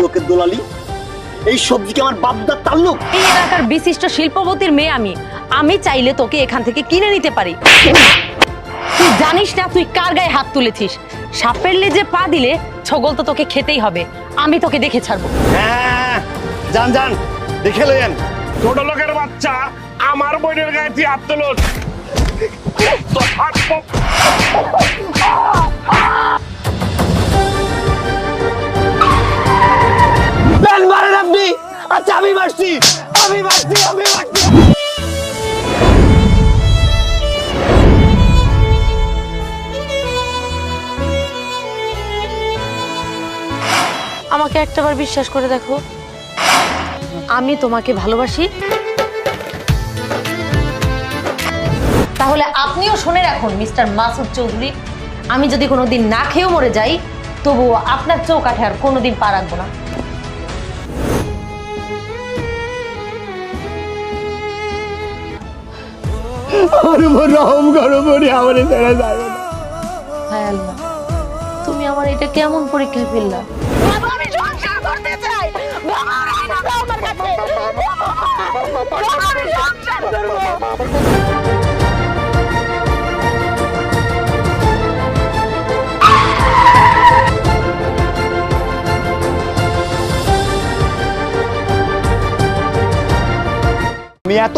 লোকের দোলালি। এই সবজি কি আমার বাপদার তাল্লুক? এই এলাকার বিশিষ্ট শিল্পপতির মেয়ে আমি চাইলে তোকে এখান থেকে কিনে নিতে পারি। তুই জানিস না তুই কার গায়ে হাত তুলেছিস? সাপের লেজে পা দিলে ছগল তো তোকে খেতেই হবে। আমি তোকে দেখে ছাড়বো। হ্যাঁ, যান যান, দেখে লইয়েন। ছোট লোকের বাচ্চা আমার বোনের গায়ে তুই হাত তুলস? মারেন আপনি? আচ্ছা, আমি মারছি। আমাকে একটাবার বিশ্বাস করে দেখো, আমি তোমাকে ভালোবাসি। তাহলে আপনিও শুনে রাখুন মিস্টার মাসুদ চৌধুরী, আমি যদি কোনোদিন না খেয়েও মরে যাই, তবুও আপনার চৌকাঠে আর কোনোদিন পা রাখবো না। হায় আল্লাহ, তুমি আমার এটা কেমন পরীক্ষায় ফেললা? আমি সংসার করতে চাই। আমার কাছে আমি সংসার করব। আমি এত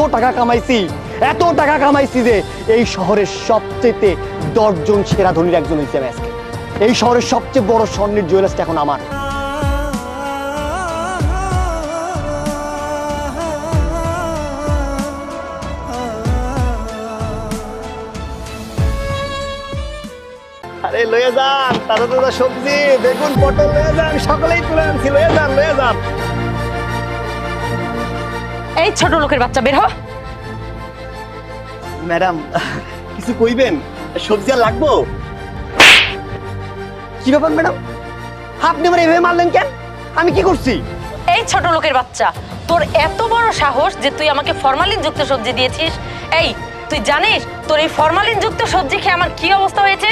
টাকা কামাইছি যে এই শহরের সবচেয়ে 10 জন সেরা ধনীর একজন হয়েছে আমি আজকে। এই শহরের সবচেয়ে বড় স্বর্ণের জুয়েলার্সটা এখন আমার। আরে লয়ে যান, তাজা তাজা সবজি, বেগুন, পটল লয়ে যান, সকলেই তুলে আনছি। লয়ে যান। এই ছোট লোকের বাচ্চা, বের হ। ম্যাডাম, কিছু কইবেন? সবজি আর লাগবো? কি ব্যাপার ম্যাডাম, আপনি আমার এভাবে মারলেন কেন? আমি কি করছি? এই ছোট লোকের বাচ্চা, তোর এত বড় সাহস যে তুই আমাকে ফরমালিন যুক্ত সবজি দিয়েছিস। এই তুই জানিস তোর এই ফরমালিন যুক্ত সবজি খেয়ে আমার কি অবস্থা হয়েছে?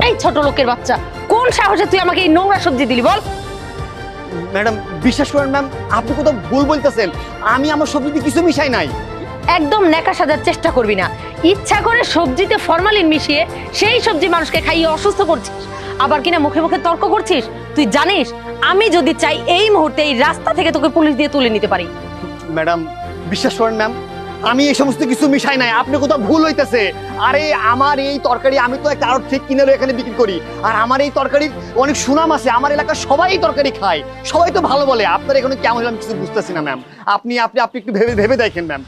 এই ছোট লোকের বাচ্চা, কোন সাহসে তুই আমাকে এই নোংরা সবজি দিলি বল? ম্যাডাম বিশ্বাস করেন ম্যাম, আপনি কোথাও ভুল বলতেছেন। আমি আমার সবজিতে কিছু মিশাই নাই। একদম নেকা সাজার চেষ্টা করবি না। ইচ্ছা করে সবজিতে ফরমালিন মিশিয়ে সেই সবজি মানুষকে খাইয়ে অসুস্থ করছিস, আবার কিনা মুখে মুখে তর্ক করছিস। তুই জানিস আমি যদি চাই এই মুহূর্তে এই রাস্তা থেকে তোকে পুলিশ দিয়ে তুলে নিতে পারি। ম্যাডাম বিশ্বাস করেন ম্যাম, আমি এই সমস্ত কিছু মিশাই নাই। আপনি কোথাও ভুল হইতেছে। আরে আমার এই তরকারি আমি তো একটা আড়ত থেকে কিনে এখানে বিক্রি করি, আর আমার এই তরকারির অনেক সুনাম আছে। আমার এলাকার সবাই এই তরকারি খায়, সবাই তো ভালো বলে। আপনার এখানে কেমন হলাম কিছু বুঝতেছি না ম্যাম। আপনি একটু ভেবে দেখেন ম্যাম।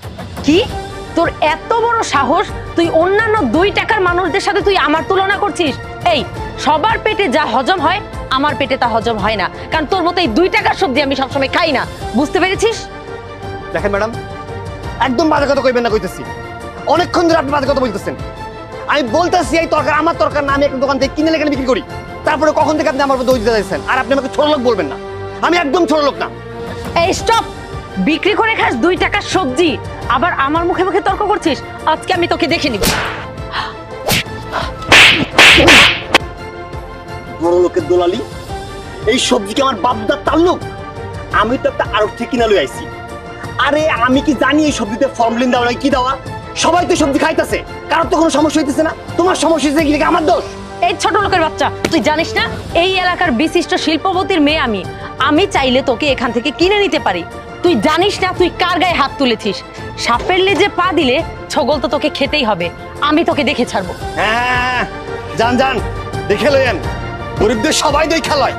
কি তোর এত বড় সাহস, তুই অন্যান্য 2 টাকার মানুষদের সাথে তুই আমার তুলনা করছিস? এই সবার পেটে যা হজম হয় আমার পেটে তা হজম হয় না, কারণ তোর মতো এই 2 টাকার সবজি আমি সবসময় খাই না। বুঝতে পেরেছিস? দেখেন ম্যাডাম, একদম বাজে কথা কইবেন না কইতেছি। অনেকক্ষণ ধরে আপনি বাজে কথা বলতেছেন। আমি বলতেছি এই তরকারি আমার তরকার না, আমি একটা দোকান থেকে কিনে এখানে বিক্রি করি। তারপরে কখন থেকে আপনি আমার দই দিতে যাচ্ছেন? আর আপনি আমাকে ছোট লোক বলবেন না, আমি একদম ছোট লোক না। এই স্টপ! বিক্রি করে খাস 2 টাকার সবজি, আবার আমার মুখে মুখে তর্ক করছিস। আজকে আমি তোকে দেখে নিব। বড় লোকের দোলালি। এই সবজি কি আমার বাপদার তাল্লুক? আমি তো একটা আড়ত থেকে কিনে লই আইছি। আরে আমি কি জানি এই সবজিতে ফর্মালিন দেওয়া নাই কি দেওয়া? সবাই তো সবজি খাইতেছে, কারোর তো কোনো সমস্যা হইতেছে না। তোমার সমস্যা হচ্ছে কি আমার দোষ? এই ছোট লোকের বাচ্চা, তুই জানিস না এই এলাকার বিশিষ্ট শিল্পপতির মেয়ে আমি চাইলে তোকে এখান থেকে কিনে নিতে পারি। তুই জানিস না তুই কার গায়ে হাত তুলেছিস? সাপের লেজে পা দিলে ছগল তো তোকে খেতেই হবে। আমি তোকে দেখে ছাড়বো। হ্যাঁ, যান, দেখে লইয়েন। গরিবদের সবাই দই খেলায়।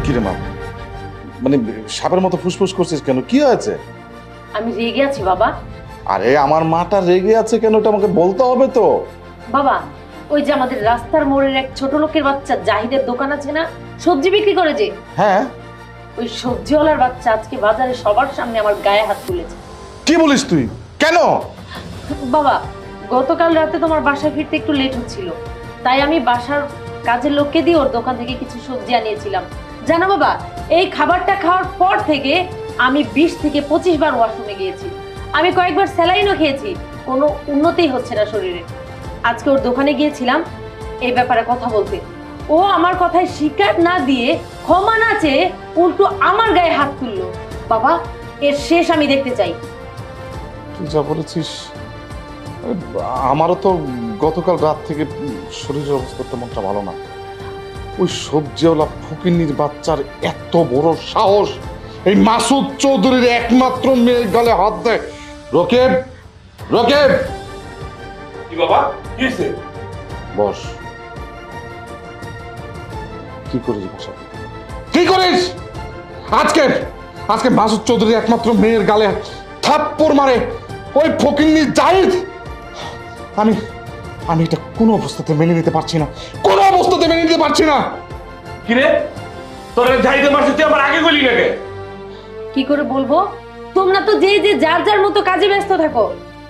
কিরে মা, মানে সাপের মতো ফুসফুস করছিস কেন? কি হয়েছে? আমি রেগে আছি বাবা। আরে আমার মাটা রেগে আছে কেন, এটা আমাকে বলতে হবে তো। বাবা, ওই যে আমাদের রাস্তার মোড়ের এক ছোট লোকের বাচ্চা জাহিদের দোকান আছে না, সবজি বিক্রি করে যে, হ্যাঁ ওই সবজিওয়ালার বাচ্চা আজকে বাজারে সবার সামনে আমার গায়ে হাত তুলেছে। কি বলিস তুই? কেন? বাবা গতকাল রাতে তোমার বাসায় ফিরতে একটু লেট হচ্ছিল, তাই আমি বাসার কাজের লোককে দিয়ে ওর দোকান থেকে কিছু সবজি আনিয়েছিলাম। জানো বাবা, এই খাবারটা খাওয়ার পর থেকে আমি 20 থেকে 25 বার ওয়াশরুমে গিয়েছি। আমি কয়েকবার স্যালাইনও খেয়েছি, কোনো উন্নতিই হচ্ছে না শরীরে। আজকে ওর দোকানে গিয়েছিলাম এই ব্যাপারে কথা বলতে। ও আমার কথায় স্বীকার না দিয়ে, ক্ষমা না চেয়ে উল্টো আমার গায়ে হাত তুললো। বাবা, এর শেষ আমি দেখতে চাই। তুই যা বলেছিস, আমারও তো গতকাল রাত থেকে শরীরের অবস্থা তেমনটা ভালো না। ওই সবজিওয়ালা ফকিন্নির বাচ্চার এত বড় সাহস, এই মাসুদ চৌধুরীর একমাত্র মেয়ের গালে হাত দেয়। রকেব, রকেব, কি বাবা কি হয়েছে? বস। কি করিস বাসা? কি করিস আজকে? আজকে মাসুদ চৌধুরীর একমাত্র মেয়ের গালে থাপ্পড় মারে ওই ফকিন্নি জাহিদ। আমি আমি এটা কোনো অবস্থাতে মেনে নিতে পারছি না, কোনো অবস্থাতে মেনে নিতে পারছি না। কিরে তোরা যাইতে মারছিস, তুই আমার আগে গলি নাকি? কি করে বলবো? তোমরা তো যে যে যার যার মতো কাজে ব্যস্ত থাকো,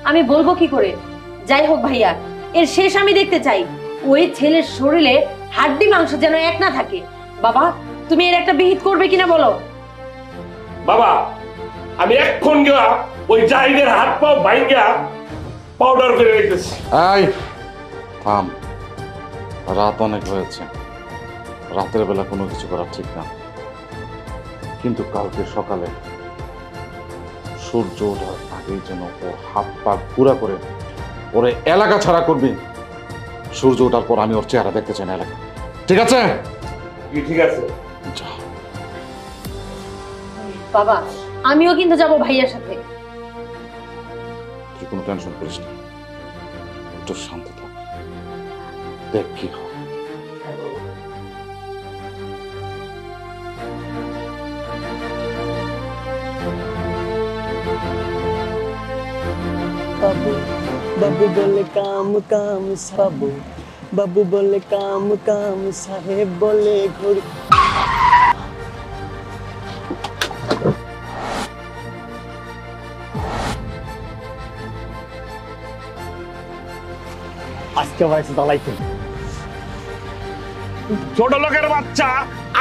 আমি বলবো কি করে? যাই হোক ভাইয়া, এর শেষ আমি দেখতে চাই। ওই ছেলের শরীরে হাড্ডি মাংস যেন এক না থাকে। বাবা, তুমি এর একটা বিহিত করবে কিনা বলো। বাবা আমি এক্ষণ গিয়া ওই জাহিদের হাত পাও ভাইঙ্গা পাউডার করে রেখেছি। এই থাম, রাত অনেক হয়েছে, রাতের বেলা কোনো কিছু করা ঠিক না। কিন্তু কালকে সকালে সূর্য ওঠার আগেই যেন ওর হাত পা পুরা করে ওরে এলাকা ছাড়া করবি। সূর্য ওঠার পর আমি ওর চেহারা দেখতে চাই না এলাকা, ঠিক আছে? কি ঠিক আছে? যা। বাবা, আমিও কিন্তু যাব ভাইয়ার সাথে। তুই কোনো টেনশন করিস না, একটু শান্ত থাক, দেখ কি হয়। बाबू बाबू बोले काम काम साबू, बाबू बोले काम काम साहेब बोले घोड़ी। আজকে আমার একটু দালাইতে। ছোট লোকের বাচ্চা,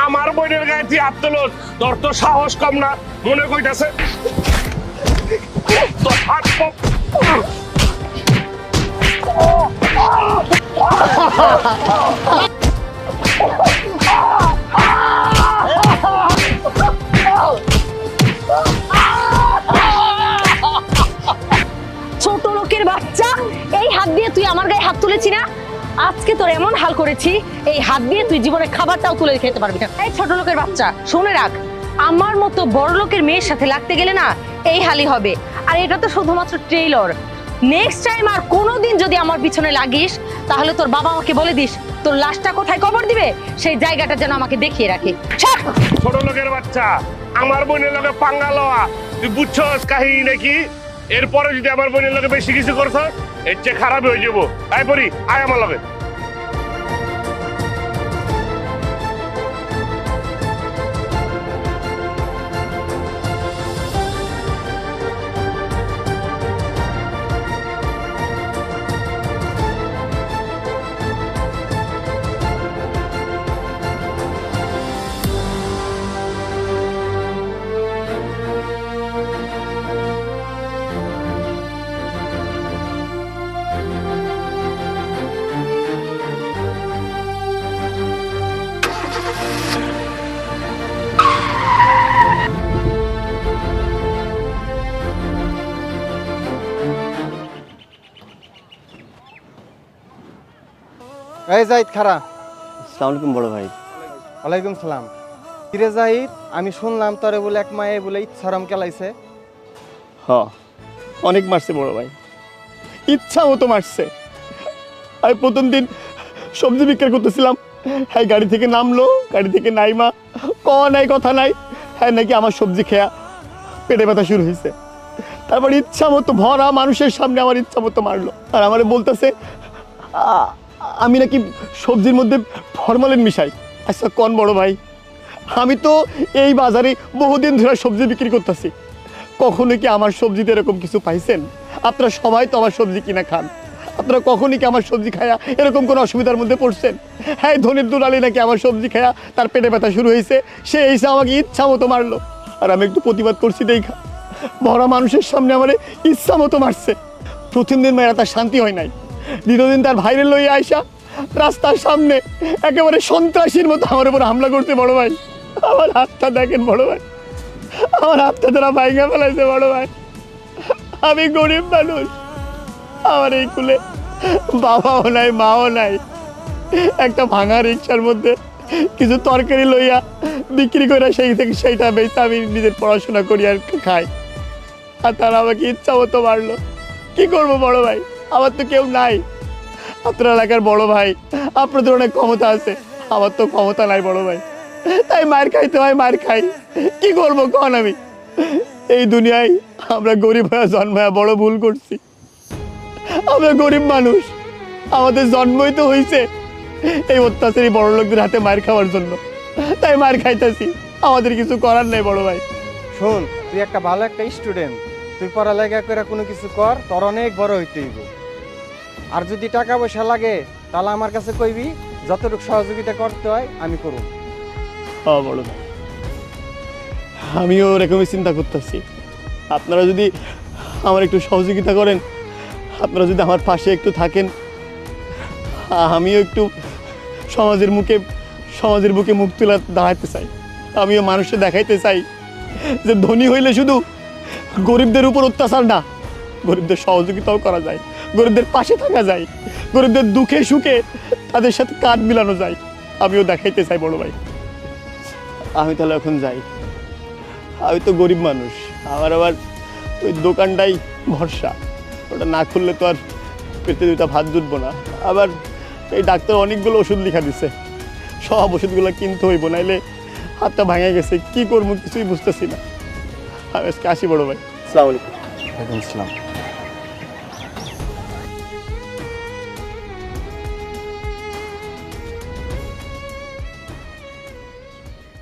আমার বোনের গায়ে তুই হাত তুলস? তোর তো সাহস কম না, মনে কইতাছে তোর হাত পা। ছোট লোকের বাচ্চা, এই হাত দিয়ে তুই আমার গায়ে হাত তুলেছি না? আজকে তোর এমন হাল করেছি, এই হাত দিয়ে তুই জীবনে খাবারটাও তুলে খেতে পারবি না। এই ছোট লোকের বাচ্চা, শুনে রাখ, আমার মতো বড় লোকের মেয়ের সাথে লাগতে গেলে না এই হালই হবে। আর এটা তো শুধুমাত্র ট্রেইলর। নেক্সট টাইম আর কোনোদিন যদি আমার পিছনে লাগিস, তাহলে তোর বাবা আমাকে বলে দিস তোর লাশটা কোথায় কবর দিবে, সেই জায়গাটা যেন আমাকে দেখিয়ে রাখে। ছোট লোকের বাচ্চা, আমার বোনের লগে পাঙ্গা লওয়া তুই বুঝছস কাহিনী নাকি? এরপরে যদি আমার বোনের লগে বেশি কিছু করছ, এর চেয়ে খারাপ হয়ে যাবো। আয় পরি, আয় আমার লগে। এই জাহিদ খারা। अस्सलाम वालेकुम बड़ो भाई। ওয়ালাইকুম সালাম। কিরে জাহিদ, আমি শুনলাম তোরে বলে এক মায়ে বলে ইচ্ছারাম কেলাইছে। हाँ অনেক মারছে বড় ভাই, ইচ্ছা মতো মারছে। আমি প্রথম দিন সবজি বিক্রি করতেছিলাম, হ্যাঁ গাড়ি থেকে নামলো, গাড়ি থেকে নাইমা ক নাই কথা নাই, হ্যাঁ নাকি আমার সবজি খেয়া পেটে ব্যথা শুরু হয়েছে। তারপর ইচ্ছা মতো ভরা মানুষের সামনে আমার ইচ্ছা মতো মারলো, আর আমার বলতেছে আমি নাকি সবজির মধ্যে ফরমালিন মিশাই। আচ্ছা কোন বড় ভাই, আমি তো এই বাজারে বহুদিন ধরে সবজি বিক্রি করতেছি, কখনো কি আমার সবজিতে এরকম কিছু পাইছেন? আপনারা সবাই তো আমার সবজি কিনা খান, আপনারা কখনই কি আমার সবজি খায়া এরকম কোনো অসুবিধার মধ্যে পড়ছেন? হ্যাঁ, ধনির দুলালি নাকি আমার সবজি খায়া তার পেটে ব্যথা শুরু হয়েছে, সে এসে আমাকে ইচ্ছা মতো মারলো। আর আমি একটু প্রতিবাদ করছি দেখা মরা মানুষের সামনে আমার ইচ্ছা মতো মারছে। প্রথম দিন মেয়েরা তার শান্তি হয় নাই, দ্বিতীয় দিন তার ভাইরে লইয়া আইসা রাস্তার সামনে একেবারে সন্ত্রাসীর মতো আমার উপর হামলা করতে বড় ভাই। আমার হাতটা দেখেন বড় ভাই, আমার হাতটা তারা ভাইঙ্গা ফেলাইছে বড় ভাই। আমি গরিব মানুষ, আমার এই কুলে বাবাও নাই মাও নাই। একটা ভাঙা রিক্সার মধ্যে কিছু তরকারি লইয়া বিক্রি করে সেই থেকে সেইটা বেচে আমি নিজের পড়াশোনা করি আর খাই। আর তারা আমাকে ইচ্ছা মতো মারলো। কি করবো বড় ভাই, আমার তো কেউ নাই। আপনার এলাকার বড় ভাই, আপনাদের অনেক ক্ষমতা আছে, আমার তো ক্ষমতা নাই বড় ভাই, তাই মার খাইতে হয়, মার খাই। কি করবো কন? আমি এই দুনিয়ায় আমরা গরিব হয়ে জন্মায় বড় ভুল করছি। আমরা গরিব মানুষ, আমাদের জন্মই তো হয়েছে এই অত্যাচারী বড় লোকদের হাতে মার খাওয়ার জন্য, তাই মার খাইতেছি। আমাদের কিছু করার নেই বড় ভাই। শোন, তুই একটা ভালো একটা স্টুডেন্ট, তুই পড়ালেখা করে কোনো কিছু কর, তোর অনেক বড় হইতে হইব। আর যদি টাকা পয়সা লাগে তাহলে আমার কাছে কইবি, যতটুকু সহযোগিতা করতে হয় আমি করব। হ্যাঁ বড় ভাই, আমিও এরকমই চিন্তা করতেছি। আপনারা যদি আমার একটু সহযোগিতা করেন, আপনারা যদি আমার পাশে একটু থাকেন, আমিও একটু সমাজের বুকে মুখ তুলে দাঁড়াতে চাই। আমিও মানুষকে দেখাইতে চাই যে ধনী হইলে শুধু গরিবদের উপর অত্যাচার না, গরিবদের সহযোগিতাও করা যায়, গরিবদের পাশে থাকা যায়, গরিবদের দুঃখে সুখে তাদের সাথে কাঁধ মিলানো যায়। আমিও দেখাইতে চাই বড় ভাই। আমি তাহলে এখন যাই, আমি তো গরিব মানুষ, আমার আবার ওই দোকানটাই ভরসা, ওটা না খুললে তো আর পেটে দুইটা ভাত জুটবো না। আবার এই ডাক্তার অনেকগুলো ওষুধ লিখা দিছে, সব ওষুধগুলো কিনতে হইব, নাইলে হাতটা ভাঙে গেছে। কি করবো কিছুই বুঝতেছি না। আমি আজকে আসি বড় ভাই, আসসালামু আলাইকুম। ওয়ালাইকুম আসসালাম।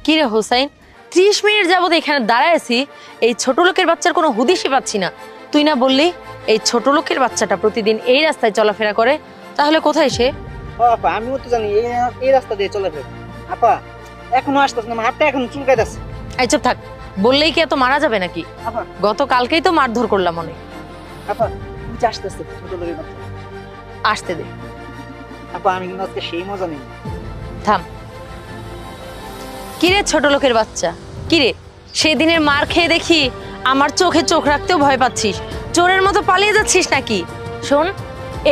কি রে হোসাইন, 30 মিনিট যাবত এখানে দাঁড়ায় আছি, এই ছোট লোকের বাচ্চার কোনো হুদিসই পাচ্ছি না। তুই না বললি এই ছোট লোকের বাচ্চাটা প্রতিদিন এই রাস্তায় চলাফেরা করে, তাহলে কোথায় সে? আপা আমিও তো জানি এই রাস্তা দিয়ে চলে ফেরে। আপা এখনো আসতেছে না, হাতটা এখন চুলকাইতেছে। এই চুপ থাক, বললেই কি এত মারা যাবে নাকি? আপা গতকালকেই তো মারধর করলাম অনেক। আপা নিচে আসতেছে ছোট লোকের বাচ্চা। আসতে দে। আপা আমি কিন্তু আজকে সেই মজা নেই। থাম। কিরে ছোট লোকের বাচ্চা, কিরে সেদিনের মার খেয়ে দেখি আমার চোখে চোখ রাখতেও ভয় পাচ্ছিস, চোরের মতো পালিয়ে যাচ্ছিস নাকি? শোন,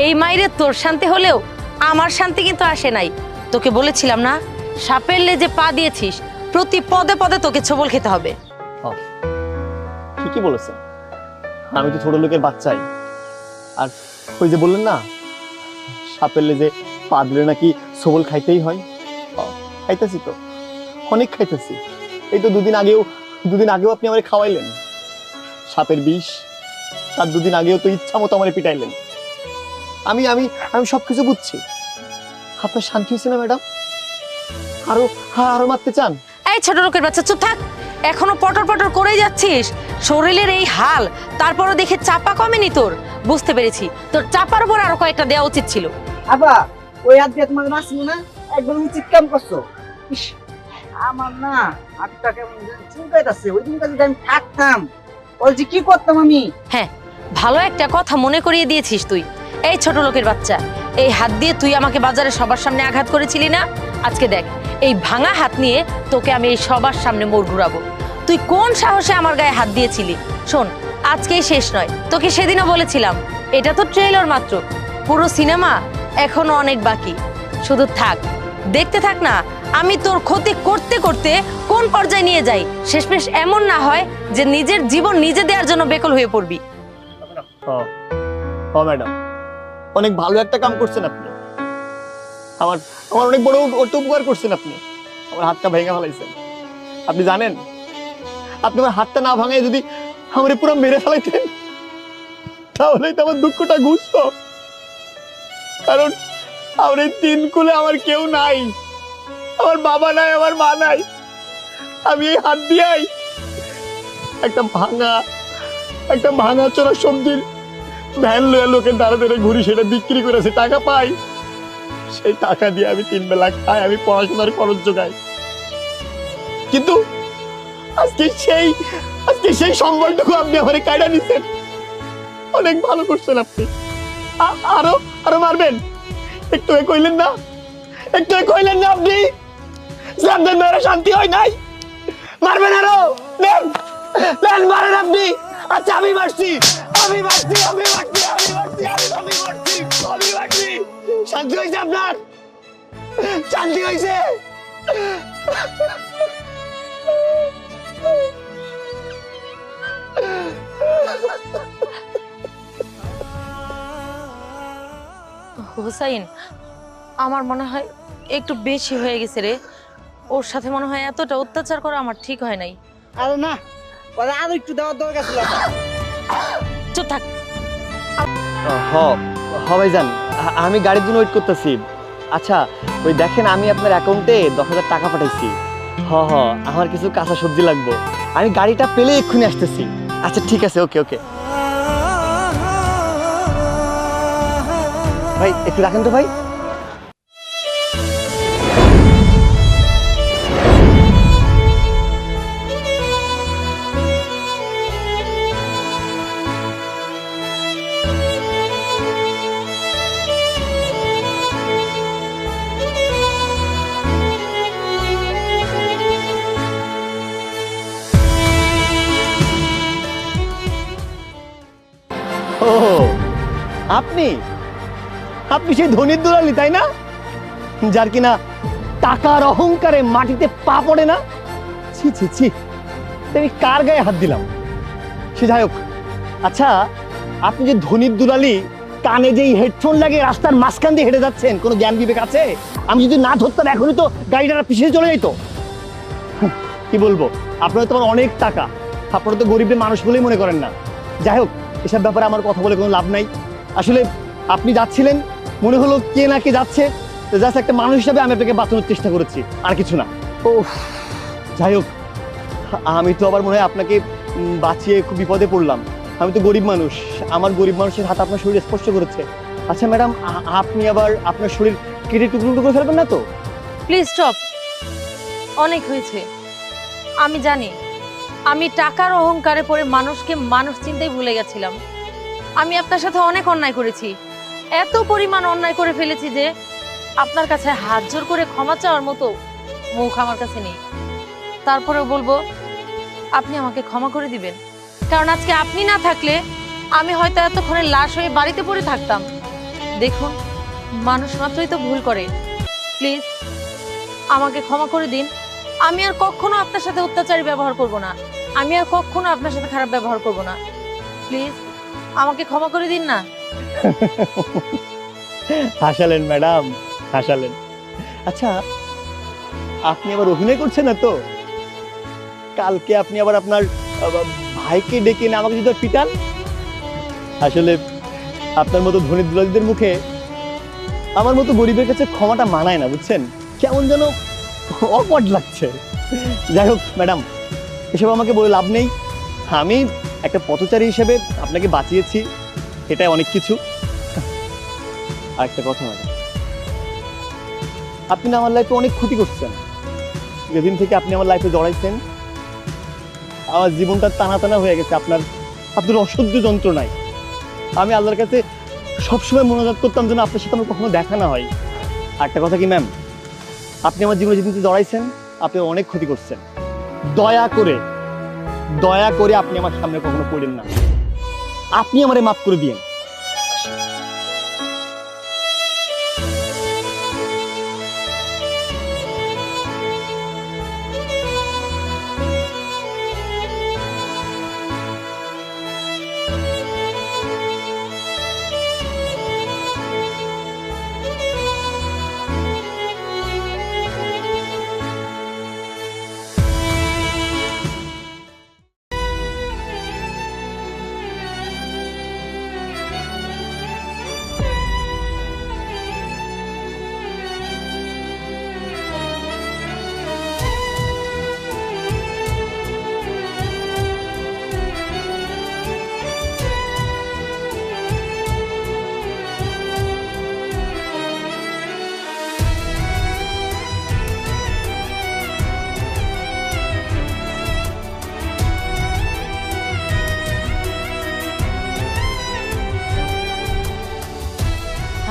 এই মাইরে তোর শান্তি হলেও আমার শান্তি কিন্তু আসে নাই। তোকে বলেছিলাম না, সাপের লেজে পা দিয়েছিস, প্রতি পদে পদে তোকে ছবল খেতে হবে। ঠিকই বলেছেন, আমি তো ছোট লোকের বাচ্চাই। আর ওই যে বললেন না, সাপের লেজে পা দিলে নাকি সবল খাইতেই হয়, খাইতেছি তো, অনেক খাইতেছি। এই তো দুদিন আগেও আপনি আমারে খাওয়াইলেন সাপের বিষ, তার দুদিন আগেও তো ইচ্ছা মতো আমারে পিটাইলেন। আমি আমি আমি সবকিছু বুঝছি। আপনার শান্তি হয়েছে না ম্যাডাম? আরো মারতে চান? এই ছোট লোকের বাচ্চা চুপ থাক, এখনো পটর পটর করেই যাচ্ছিস। শরীরের এই হাল, তারপরও দেখে চাপা কমেনি তোর। বুঝতে পেরেছি, তোর চাপার উপর আরো কয়েকটা দেওয়া উচিত ছিল। আপা ওই হাত দিয়ে তোমাকে নাচছিল না, একদম উচিত কাম করছো। ইস, আমার না হাতটা কেমন চুলকাইতেছে। ওই দিনটা যদি আমি থাকতাম, বলছি কি করতাম আমি। হ্যাঁ, ভালো একটা কথা মনে করিয়ে দিয়েছিস তুই। এই ছোট লোকের বাচ্চা, এই হাত দিয়ে তুই আমাকে বাজারে সবার সামনে আঘাত করেছিলি না? আজকে দেখ, এই ভাঙা হাত নিয়ে তোকে আমি এই সবার সামনে মোড় ঘুরাবো। তুই কোন সাহসে আমার গায়ে হাত দিয়েছিলি? শোন, আজকেই শেষ নয়, তোকে সেদিনও বলেছিলাম এটা তো ট্রেলার মাত্র, পুরো সিনেমা এখনো অনেক বাকি। শুধু থাক, দেখতে থাক না আমি তোর ক্ষতি করতে করতে কোন পর্যায়ে নিয়ে যাই। শেষমেশ এমন না হয় যে নিজের জীবন নিজে দেওয়ার জন্য বেকল হয়ে পড়বি। ম্যাডাম, অনেক ভালো একটা কাম করছেন আপনি। আমার অনেক বড় একটা উপকার করছেন আপনি। আমার হাতটা ভেঙে ফেলাইছেন। আপনি জানেন, আপনি আমার হাতটা না ভাঙায় যদি আমার পুরো মেরে ফেলাইতেন, তাহলেই তো আমার দুঃখটা ঘুচত। কারণ আমার এই 3 কুলে আমার কেউ নাই, আমার বাবা নাই, আমার মা নাই। আমি এই হাত দিয়েই একটা ভাঙা চোরা সবজির ভ্যান লয়ে লোকের দ্বারা ধরে ঘুরি, সেটা বিক্রি করেছে, টাকা পাই। সেই টাকা দিয়ে আমি 3 বেলা খাই, আমি পড়াশোনার খরচ জোগাই। কিন্তু আজকে সেই সম্বলটুকু আপনি আমার কায়দা নিচ্ছেন। অনেক ভালো করছেন আপনি। আরো আরো মারবেন? একটু কইলেন না, একটু কইলেন না আপনি যে আপনার মেয়েরা শান্তি হয় নাই? মারবেন আরো? নেন নেন, মারেন আপনি। আচ্ছা আমি মারছি, আমি মারছি, আমি মারছি, আমি মারছি, আমি মারছি, আমি মারছি। শান্তি হয়েছে আপনার? শান্তি হয়েছে? হুসাইন, আমার মনে হয় একটু বেশি হয়ে গেছে রে। ওর সাথে মনে হয় এতটা অত্যাচার করা আমার ঠিক হয় নাই। আরে না, ওরা আরো একটু দেওয়ার দরকার ছিল। চুপ থাক। হ হ ভাইজান, আমি গাড়ির জন্য ওয়েট করতেছি। আচ্ছা ওই দেখেন, আমি আপনার অ্যাকাউন্টে 10,000 টাকা পাঠাইছি। হ হ, আমার কিছু কাঁচা সবজি লাগবে, আমি গাড়িটা পেলে এক্ষুনি আসতেছি। আচ্ছা ঠিক আছে, ওকে ওকে। ভাই একটু রাখেন তো ভাই। ও আপনি আপনি সেই ধনির দুলালি তাই না, যার কিনা টাকার অহংকারে মাটিতে পা পড়ে না? ছি ছি ছি, আমি কার গায়ে হাত দিলাম? সে যাই হোক। আচ্ছা আপনি যে ধনির দুলালি, কানে যেই হেডফোন লাগে রাস্তার মাঝখান দিয়ে হেঁটে যাচ্ছেন, কোনো জ্ঞান বিবেক আছে? আমি যদি না ধরতাম এখনই তো গাড়িটা পিছিয়ে চলে যেত। কি বলবো, আপনার তো অনেক টাকা, আপনারা তো গরিবের মানুষ বলেই মনে করেন না। যাই হোক, এসব ব্যাপারে আমার কথা বলে কোনো লাভ নাই। আসলে আপনি যাচ্ছিলেন, মনে হলো কে না কে যাচ্ছে, জাস্ট একটা মানুষ হিসাবে আমি আপনাকে বাঁচানোর চেষ্টা করেছি, আর কিছু না। ও যাই হোক, আমি তো আবার মনে হয় আপনাকে বাঁচিয়ে খুব বিপদে পড়লাম। আমি তো গরিব মানুষ, আমার গরিব মানুষের হাত আপনার শরীর স্পর্শ করেছে। আচ্ছা ম্যাডাম, আপনি আবার আপনার শরীর কেটে টুকরো টুকরো করে ফেলবেন না তো? প্লিজ স্টপ, অনেক হয়েছে। আমি জানি আমি টাকার অহংকারে পড়ে মানুষকে মানুষ চিনতেই ভুলে গেছিলাম। আমি আপনার সাথে অনেক অন্যায় করেছি, এত পরিমাণ অন্যায় করে ফেলেছি যে আপনার কাছে হাত জোর করে ক্ষমা চাওয়ার মতো মুখ আমার কাছে নেই। তারপরেও বলবো আপনি আমাকে ক্ষমা করে দিবেন, কারণ আজকে আপনি না থাকলে আমি হয়তো এতক্ষণে লাশ হয়ে বাড়িতে পড়ে থাকতাম। দেখুন, মানুষ মাত্রই তো ভুল করে। প্লিজ আমাকে ক্ষমা করে দিন। আমি আর কখনো আপনার সাথে অত্যাচারী ব্যবহার করব না, আমি আর কখনো আপনার সাথে খারাপ ব্যবহার করব না। প্লিজ আমাকে ক্ষমা করে দিন না। হাসালেন ম্যাডাম, হাসালেন। আচ্ছা আপনি আবার অভিনয় করছেন না তো? কালকে আপনি আবার আপনার ভাইকে ডেকে এনে আমাকে যদি পিটান? আসলে আপনার মতো ধনী দুলালীদের মুখে আমার মতো গরিবের কাছে ক্ষমাটা মানায় না, বুঝছেন? কেমন যেন অকওয়ার্ড লাগছে। যাই হোক ম্যাডাম, এসব আমাকে বলে লাভ নেই। আমি একটা পথচারী হিসেবে আপনাকে বাঁচিয়েছি, এটাই অনেক কিছু। আর একটা কথা ম্যাডাম, আপনি না আমার লাইফে অনেক ক্ষতি করছেন। যেদিন থেকে আপনি আমার লাইফে জড়াইছেন, আমার জীবনটা টানা টানা হয়ে গেছে আপনার অসহ্য যন্ত্রণায়। আমি আল্লাহর কাছে সবসময় মনোজাত করতাম যেন আপনার সাথে আমার কখনো দেখা না হয়। আর একটা কথা কি ম্যাম, আপনি আমার জীবনে যেদিন থেকে জড়াইছেন, আপনি অনেক ক্ষতি করছেন। দয়া করে আপনি আমার সামনে কখনো পড়েন না। আপনি আমারে মাফ করে দিয়েন।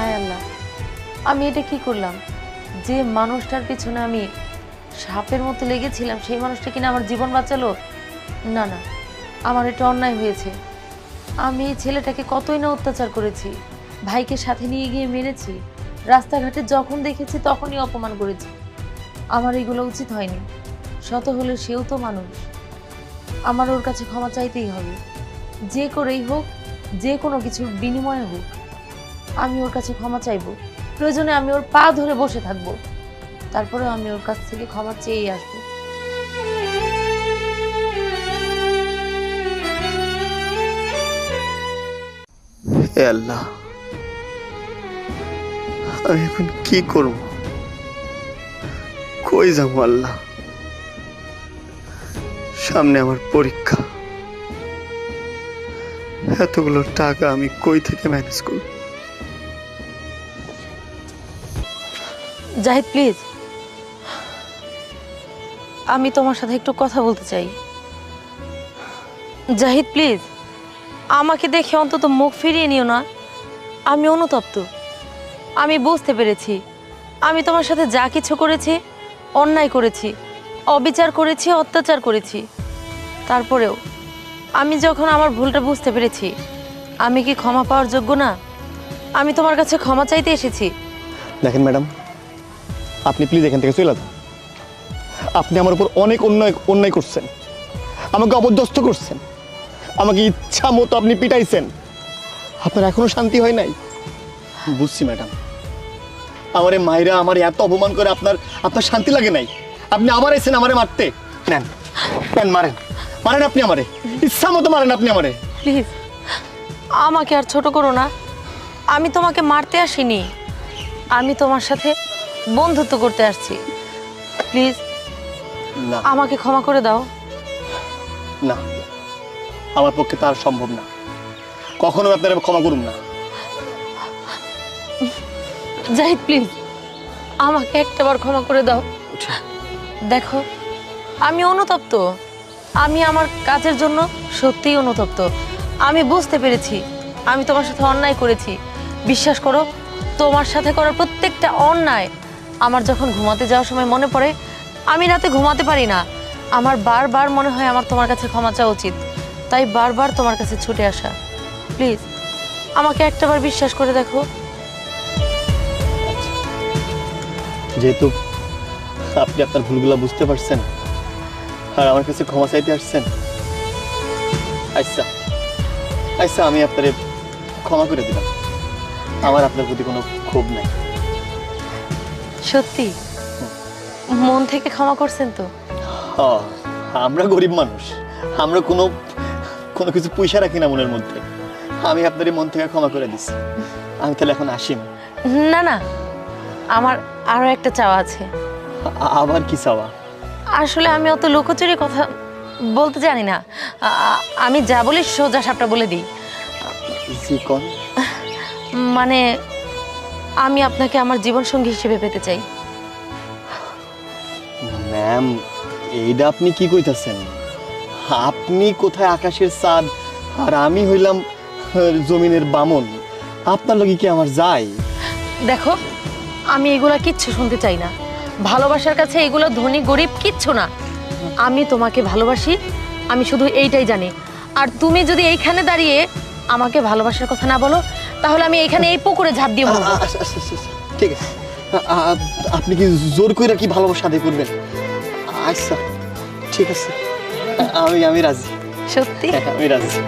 হায় আল্লাহ, আমি এটা কি করলাম? যে মানুষটার পিছনে আমি সাপের মতো লেগেছিলাম সেই মানুষটা কিনা আমার জীবন বাঁচালো? না না, আমার এটা অন্যায় হয়েছে। আমি এই ছেলেটাকে কতই না অত্যাচার করেছি, ভাইকে সাথে নিয়ে গিয়ে মেরেছি, রাস্তাঘাটে যখন দেখেছি তখনই অপমান করেছি। আমার এগুলো উচিত হয়নি। শত হলে সেও তো মানুষ, আমার ওর কাছে ক্ষমা চাইতেই হবে। যে করেই হোক, যে কোনো কিছুর বিনিময়ে হোক, আমি ওর কাছে ক্ষমা চাইবো। প্রয়োজনে আমি ওর পা ধরে বসে থাকবো, তারপরে আমি ওর কাছ থেকে ক্ষমা চেয়েই আসবো। হে আল্লাহ, আমি এখন কি করব? কই যাবো আল্লাহ? সামনে আমার পরীক্ষা, এতগুলো টাকা আমি কই থেকে ম্যানেজ করব? জাহিদ প্লিজ, আমি তোমার সাথে একটু কথা বলতে চাই। জাহিদ প্লিজ, আমাকে দেখে অন্তত মুখ ফিরিয়ে নিও না। আমি অনুতপ্ত, আমি বুঝতে পেরেছি আমি তোমার সাথে যা কিছু করেছি অন্যায় করেছি, অবিচার করেছি, অত্যাচার করেছি। তারপরেও আমি যখন আমার ভুলটা বুঝতে পেরেছি, আমি কি ক্ষমা পাওয়ার যোগ্য না? আমি তোমার কাছে ক্ষমা চাইতে এসেছি। দেখেন ম্যাডাম, আপনি প্লিজ এখান থেকে চলে যান। আপনি আমার উপর অনেক অন্যায় করছেন, আমাকে অপদস্থ করছেন, আমাকে ইচ্ছা মতো আপনি পিটাইছেন। আপনার এখনো শান্তি হয় নাই? বুঝছি ম্যাডাম, আমার এই মায়েরা আমার এত অপমান করে আপনার আপনার শান্তি লাগে নাই। আপনি আবার এসেছেন আমারে মারতে। নেন নেন, মারেন মারেন, আপনি আমারে ইচ্ছা মতো মারেন আপনি আমারে। প্লিজ আমাকে আর ছোট করো না। আমি তোমাকে মারতে আসিনি, আমি তোমার সাথে বন্ধুত্ব করতে আসছি। প্লিজ না আমাকে ক্ষমা করে দাও। না, আমার পক্ষে তার সম্ভব না। কখনো আপনারা ক্ষমা করুন না। জাহিদ প্লিজ আমাকে একটাবার ক্ষমা করে দাও। দেখো আমি অনুতপ্ত, আমি আমার কাজের জন্য সত্যিই অনুতপ্ত। আমি বুঝতে পেরেছি আমি তোমার সাথে অন্যায় করেছি। বিশ্বাস করো, তোমার সাথে করার প্রত্যেকটা অন্যায় আমার যখন ঘুমাতে যাওয়ার সময় মনে পড়ে, আমি রাতে ঘুমাতে পারি না। আমার বারবার মনে হয় আমার তোমার কাছে ক্ষমা চাওয়া উচিত, তাই বারবার তোমার কাছে ছুটে আসা। প্লিজ আমাকে একটাবার বিশ্বাস করে দেখো। যেহেতু আপনি আপনার ভুলগুলো বুঝতে পারছেন আর আমার কাছে ক্ষমা চাইতে আসছেন, আচ্ছা আচ্ছা, আমি আপনারে ক্ষমা করে দিলাম। আমার আপনার প্রতি কোনো ক্ষোভ নাই। সত্যি মন থেকে ক্ষমা করছেন তো? আমরা গরিব মানুষ, আমরা কোনো কোনো কিছু পয়সা রাখি না মনের মধ্যে। আমি আপনার মন থেকে ক্ষমা করে দিচ্ছি। আমি তাহলে এখন আসি। না না, আমার আরো একটা চাওয়া আছে। আবার কি চাওয়া? আসলে আমি অত লুকোচুরি কথা বলতে জানি না, আমি যা বলি সোজা সাপটা বলে দিই। জি কোন? মানে আমি আপনাকে আমার জীবন সঙ্গী হিসেবে পেতে চাই। ম্যাম, এইটা আপনি কি কইতাছেন? আপনি কোথায় আকাশের চাঁদ আর আমি হইলাম জমিনের বামন। আপনার লগে কি আমার যায়? দেখো আমি এগুলা কিচ্ছু শুনতে চাই না। ভালোবাসার কাছে এগুলো ধনী গরিব কিচ্ছু না। আমি তোমাকে ভালোবাসি, আমি শুধু এইটাই জানি। আর তুমি যদি এইখানে দাঁড়িয়ে আমাকে ভালোবাসার কথা না বলো, তাহলে আমি এইখানে এই পুকুরে ঝাঁপ দিয়ে মরবো। ঠিক আছে, আপনি কি জোর করে কি ভালোবাসা আদায় করবেন? আচ্ছা ঠিক আছে, আমি রাজি। সত্যি? আমি রাজি।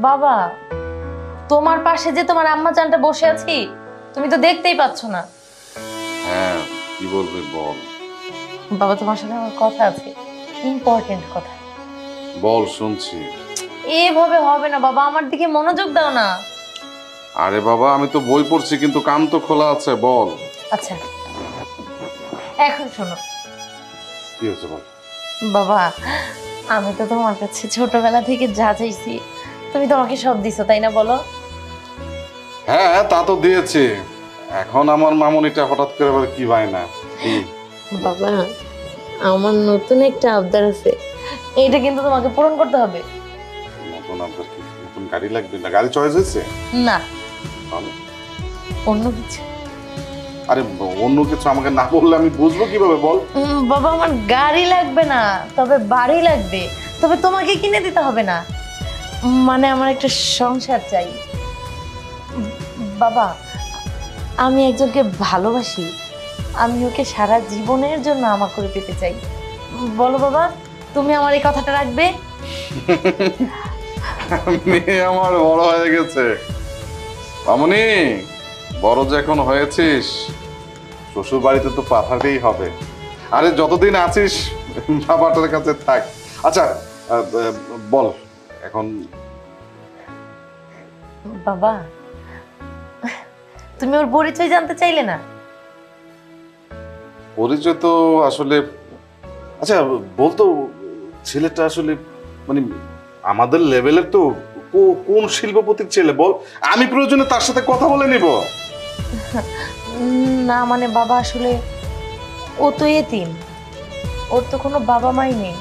বাবা, তোমার পাশে যে তোমার আম্মা জানটা বসে আছি, তুমি তো দেখতেই পাচ্ছ না। হ্যাঁ, কি বলবে বল। বাবা তোমার সাথে আমার কথা আছে। ইম্পর্টেন্ট কথা। বল, শুনছি। এভাবে হবে না বাবা, আমার দিকে মনোযোগ দাও না। আরে বাবা, আমি তো বই পড়ছি, কিন্তু কান তো খোলা আছে, বল। আচ্ছা, এখন শোনো। কি হয়েছে বল। বাবা, আমি তো তোমার কাছে ছোটবেলা থেকে যা চাইছি তুমি তো আমাকে সব দিছো, তাই না বলো? হ্যাঁ, তা তো দিয়েছি। এখন আমার মামুনিটা হঠাৎ করে বলে কি ভাই না। বাবা, আমার নতুন একটা আবদার আছে, এইটা কিন্তু তোমাকে পূরণ করতে হবে। নতুন আপনার কি নতুন গাড়ি লাগবে? না গাড়ি চয়েস হয়েছে? না, তাহলে? অন্য কিছু। আরে অন্য কিছু আমাকে না বললে আমি বুঝবো কিভাবে, বল। বাবা, আমার গাড়ি লাগবে না, তবে বাড়ি লাগবে। তবে তোমাকে কিনে দিতে হবে না, মানে আমার একটা সংসার চাই। বাবা, আমি একজনকে ভালোবাসি, আমি ওকে সারা জীবনের জন্য আমার করে পেতে চাই। বলো বাবা, তুমি আমার এই কথাটা রাখবে? মেয়ে আমার বড় হয়ে গেছে মামুনি, বড় যে এখন হয়েছিস, শ্বশুর বাড়িতে তো পাঠাতেই হবে। আরে যতদিন আছিস বাবাটার কাছে থাক। আচ্ছা, বল এখন। বাবা, তুমি ওর পরিচয় জানতে চাইলে না? পরিচয় তো আসলে, আচ্ছা বলতো, ছেলেটা আসলে মানে আমাদের লেভেলের তো, কোন শিল্পপতির ছেলে বল? আমি প্রয়োজনে তার সাথে কথা বলে নিব। না মানে বাবা, আসলে ও তো এতিম, ওর তো কোনো বাবা মাই নেই।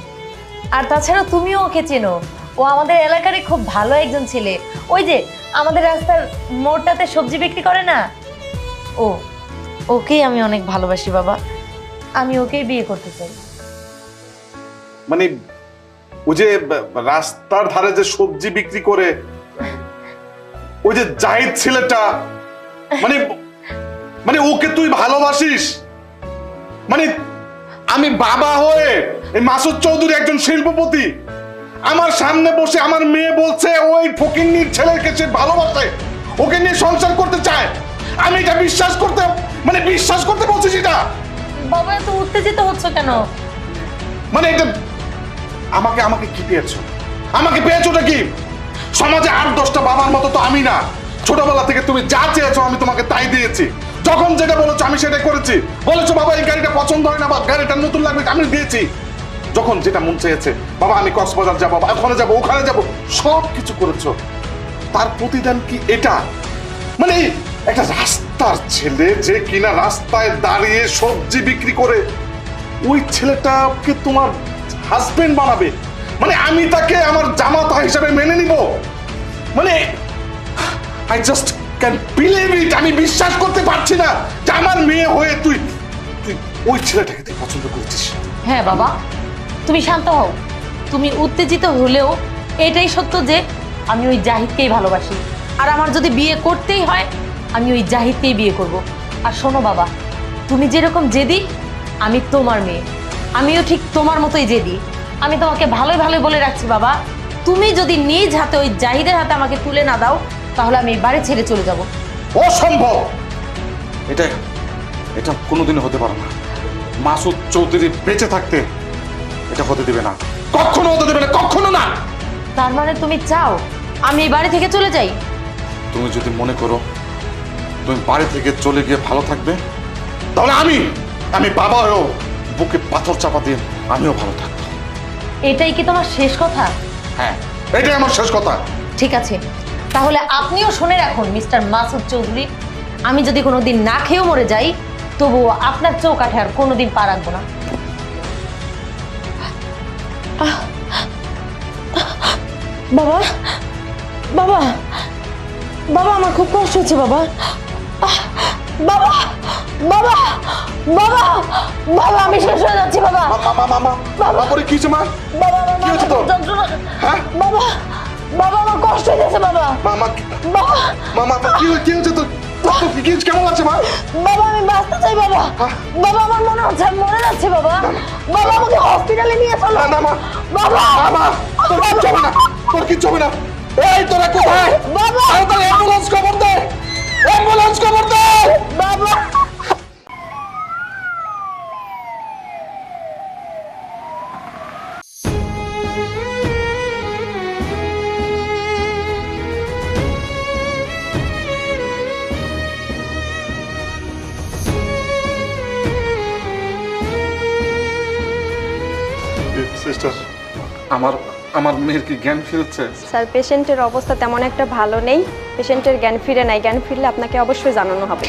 আর তাছাড়া তুমিও ওকে চেনো, ও আমাদের এলাকারই খুব ভালো একজন ছেলে। ওই যে আমাদের রাস্তার মোড়টাতে সবজি বিক্রি করে না, ওকেই আমি অনেক ভালোবাসি বাবা, আমি ওকেই বিয়ে করতে চাই। মানে ওই যে রাস্তার ধারে যে সবজি বিক্রি করে, ওই যে জাহিদ ছেলেটা, মানে মানে ওকে তুই ভালোবাসিস? মানে আমি বাবা হয়ে, এই মাসুদ চৌধুরী একজন শিল্পপতি, আমার সামনে বসে আমার মেয়ে বলছে ওই ফকিন্নির ছেলেকে সে ভালোবাসে, ওকে নিয়ে সংসার করতে চায়, আমি এটা বিশ্বাস করতে বলছিস এটা? বাবা, এত উত্তেজিত হচ্ছ কেন? মানে এটা আমাকে কি পেয়েছো? আমাকে পেয়েছোটা কি? সমাজে 8-10টা বাবার মতো তো আমি না। ছোটবেলা থেকে তুমি যা চেয়েছো আমি তোমাকে তাই দিয়েছি। যখন যেটা বলেছো আমি সেটাই করেছি। বলেছো বাবা এই গাড়িটা পছন্দ হয় না বা গাড়িটা নতুন লাগবে, আমি দিয়েছি। যখন যেটা মন চেয়েছে, বাবা আমি কক্সবাজার যাবো, ওখানে যাবো, সব কিছু করেছো। তার প্রতিদান কি এটা? মানে একটা রাস্তার ছেলে যে কিনা রাস্তায় দাঁড়িয়ে সবজি বিক্রি করে, ওই ছেলেটাকে তোমার হাজবেন্ড বানাবে? মানে আমি তাকে আমার জামাতা হিসেবে মেনে নিব? মানে I just can believe it. আমি বিশ্বাস করতে পারছি না যে আমার মেয়ে হয়ে তুই ওই ছেলেটাকে তুই পছন্দ করেছিস। হ্যাঁ বাবা, তুমি শান্ত হও। তুমি উত্তেজিত হলেও এটাই সত্য যে আমি ওই জাহিদকেই ভালোবাসি, আর আমার যদি বিয়ে করতেই হয় আমি ওই জাহিদকেই বিয়ে করব। আর শোনো বাবা, তুমি যেরকম জেদি, আমি তোমার মেয়ে, আমিও ঠিক তোমার মতোই জেদি। আমি তোমাকে ভালোই ভালোই বলে রাখছি বাবা, তুমি যদি নিজ হাতে ওই জাহিদের হাতে আমাকে তুলে না দাও, তাহলে আমি এই বাড়ি ছেড়ে চলে যাব। অসম্ভব! এটা কোনোদিনও হতে পারে না। মাসুদ চৌধুরী বেঁচে থাকতে এটা হতে দিবে না, কখনো হতে দেবে না, কখনো না। তার মানে তুমি চাও আমি এই বাড়ি থেকে চলে যাই? তুমি যদি মনে করো তুমি বাড়ি থেকে চলে গিয়ে ভালো থাকবে, তাহলে আমি বাবা হয়েও বুকে পাথর চাপা দিয়ে আমিও ভালো থাকবো। এটাই কি তোমার শেষ কথা? হ্যাঁ, এটাই আমার শেষ কথা। ঠিক আছে, তাহলে আপনিও শুনে রাখুন মিস্টার মাসুদ চৌধুরী, আমি যদি কোনোদিন না খেয়েও মরে যাই, তবুও আপনার চৌকাঠে আর কোনোদিন পা রাখবো না। বাবা, বাবা, বাবা, আমার খুব কষ্ট হচ্ছে বাবা। বাবা, বাবা, বাবা, বাবা, আমি শেষ হয়ে যাচ্ছি বাবা। বাবা পরে কি হয়েছে মা? বাবা, কি হয়েছে তোর? হ্যাঁ বাবা, বাবা, আমার কষ্ট হয়েছে বাবা। মামা বাবা, মামা কি হয়েছে তোর? কেমন লাগছে মা? বাবা, আমি বাঁচতে চাই বাবা। বাবা, আমার মনে হচ্ছে আমি মরে যাচ্ছি বাবা। বাবা, আমাকে হসপিটালে নিয়ে চলো। না মা, বাবা, বাবা, তোর কিচ্ছু হবে না, তোর কিচ্ছু হবে না। এই তোরা কোথায়? বাবা, তাড়াতাড়ি অ্যাম্বুলেন্স খবর দে, অ্যাম্বুলেন্স খবর দে। বাবা। সিস্টার, আমার আমার মেয়ের কি জ্ঞান ফিরেছে? স্যার পেশেন্টের অবস্থা তেমন একটা ভালো নেই, পেশেন্টের জ্ঞান ফিরে নাই, জ্ঞান ফিরলে আপনাকে অবশ্যই জানানো হবে।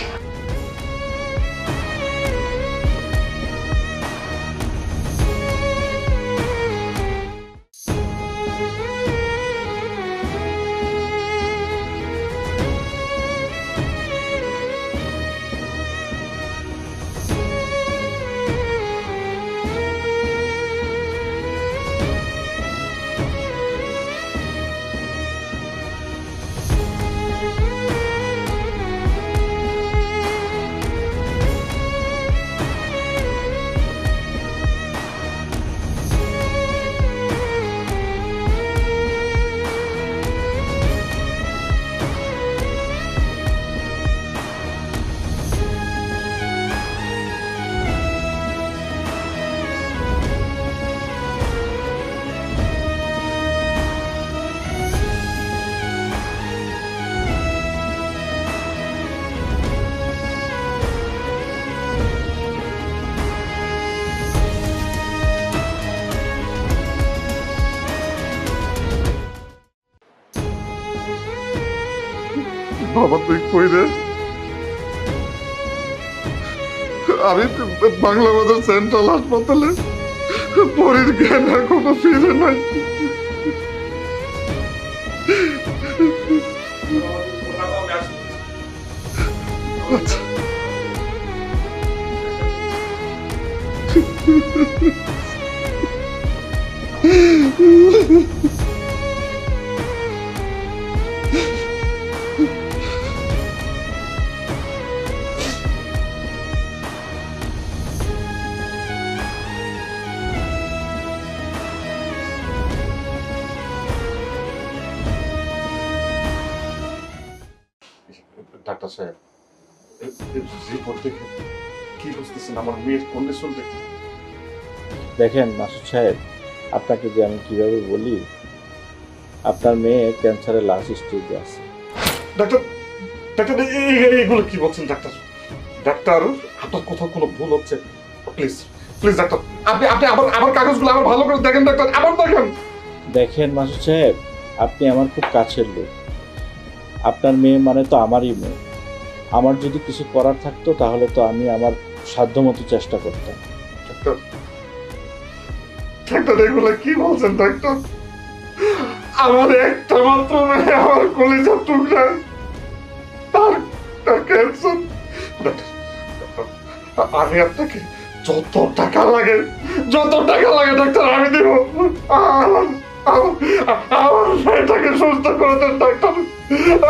বাবা তুই কই রে? আমি বাংলা বাজার সেন্ট্রাল হাসপাতালে, পরীর জ্ঞান এখনো ফিরে নাই। আচ্ছা। ডাক্তার সাহেব, রিপোর্ট দেখে কি বুঝতেছেন আমার মেয়ের কন্ডিশন দেখে? দেখেন মাসুদ সাহেব, আপনাকে যে আমি কিভাবে বলি, আপনার মেয়ে ক্যান্সারের লাস্ট স্টেজে আছে। ডাক্তার, ডাক্তার এগুলো কি বলছেন ডাক্তার? ডাক্তার আপনার কোথাও কোনো ভুল হচ্ছে, প্লিজ প্লিজ ডাক্তার, আপনি আপনি আমার কাগজগুলো আমার ভালো করে দেখেন ডাক্তার, আবার দেখেন। দেখেন মাসুদ সাহেব, আপনি আমার খুব কাছের লোক, আপনার মেয়ে মানে তো আমারই মেয়ে। আমার যদি কিছু করার থাকতো তাহলে তো আমি আমার সাধ্যমতো চেষ্টা করতাম। ডাক্তার, ডাক্তার এগুলো কি বলছেন ডাক্তার? আমার একটা মাত্র মেয়ে, আমার কলিজার টুকরা, তার ক্যান্সার। ডাক্তার, আমি আপনাকে যত টাকা লাগে ডাক্তার আমি দেব। আমার মেয়েটাকে সুস্থ করে দেন ডাক্তার,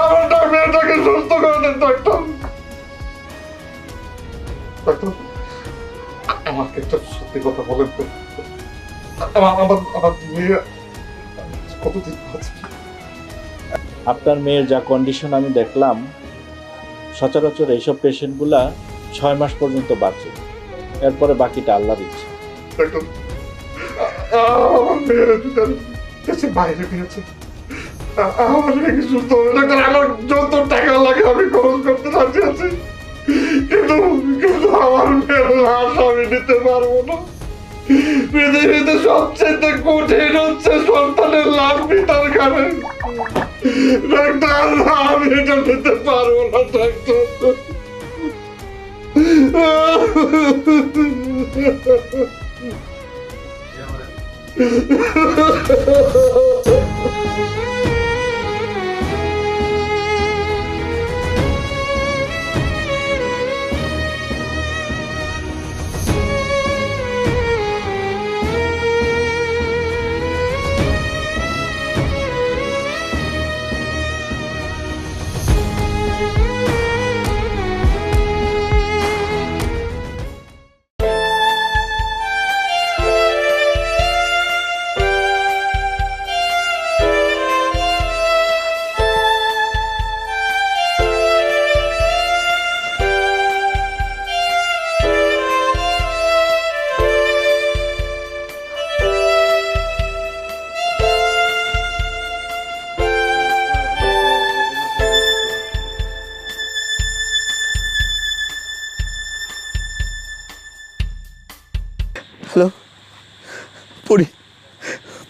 আমার মেয়েটাকে সুস্থ করে দেন ডাক্তার। ডাক্তার আমাকে একটা সত্যি কথা বলেন তো, আমার মেয়ে কতদিন আছে? আপনার মেয়ের যা কন্ডিশন আমি দেখলাম, সচরাচর এইসব পেশেন্টগুলা 6 মাস পর্যন্ত বাঁচে, এরপরে বাকিটা আল্লাহর ইচ্ছা। ডাক্তার আমার মেয়ের দেশের বাইরে গিয়েছে, আমার মেয়েকে সুস্থ হবে ডাক্তার, আমার যত টাকা লাগে আমি খরচ করতে রাজি আছি, কিন্তু কিন্তু আমার মেয়ের লাশ আমি নিতে পারবো না। পৃথিবীতে সবচেয়ে কঠিন হচ্ছে সন্তানের লাশ পিতার কানে। ডাক্তার আমি এটা নিতে পারবো না ডাক্তার।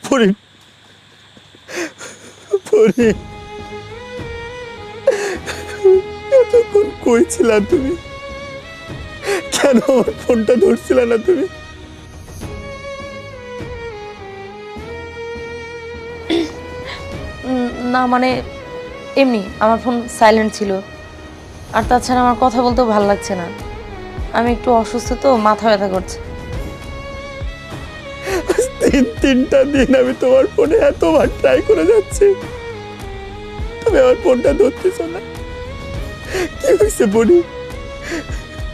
পরি পরি এতক্ষণ কই ছিলা তুমি? কেন আমার ফোনটা ধরছিল না তুমি? না মানে এমনি আমার ফোন সাইলেন্ট ছিল, আর তাছাড়া আমার কথা বলতেও ভালো লাগছে না। আমি একটু অসুস্থ তো, মাথা ব্যথা করছে। তিনটা দিন আমি তোমার ফোনে এতবার ট্রাই করে যাচ্ছি, তুমি আমার ফোনটা ধরতেছ না। কি হয়েছে বলি?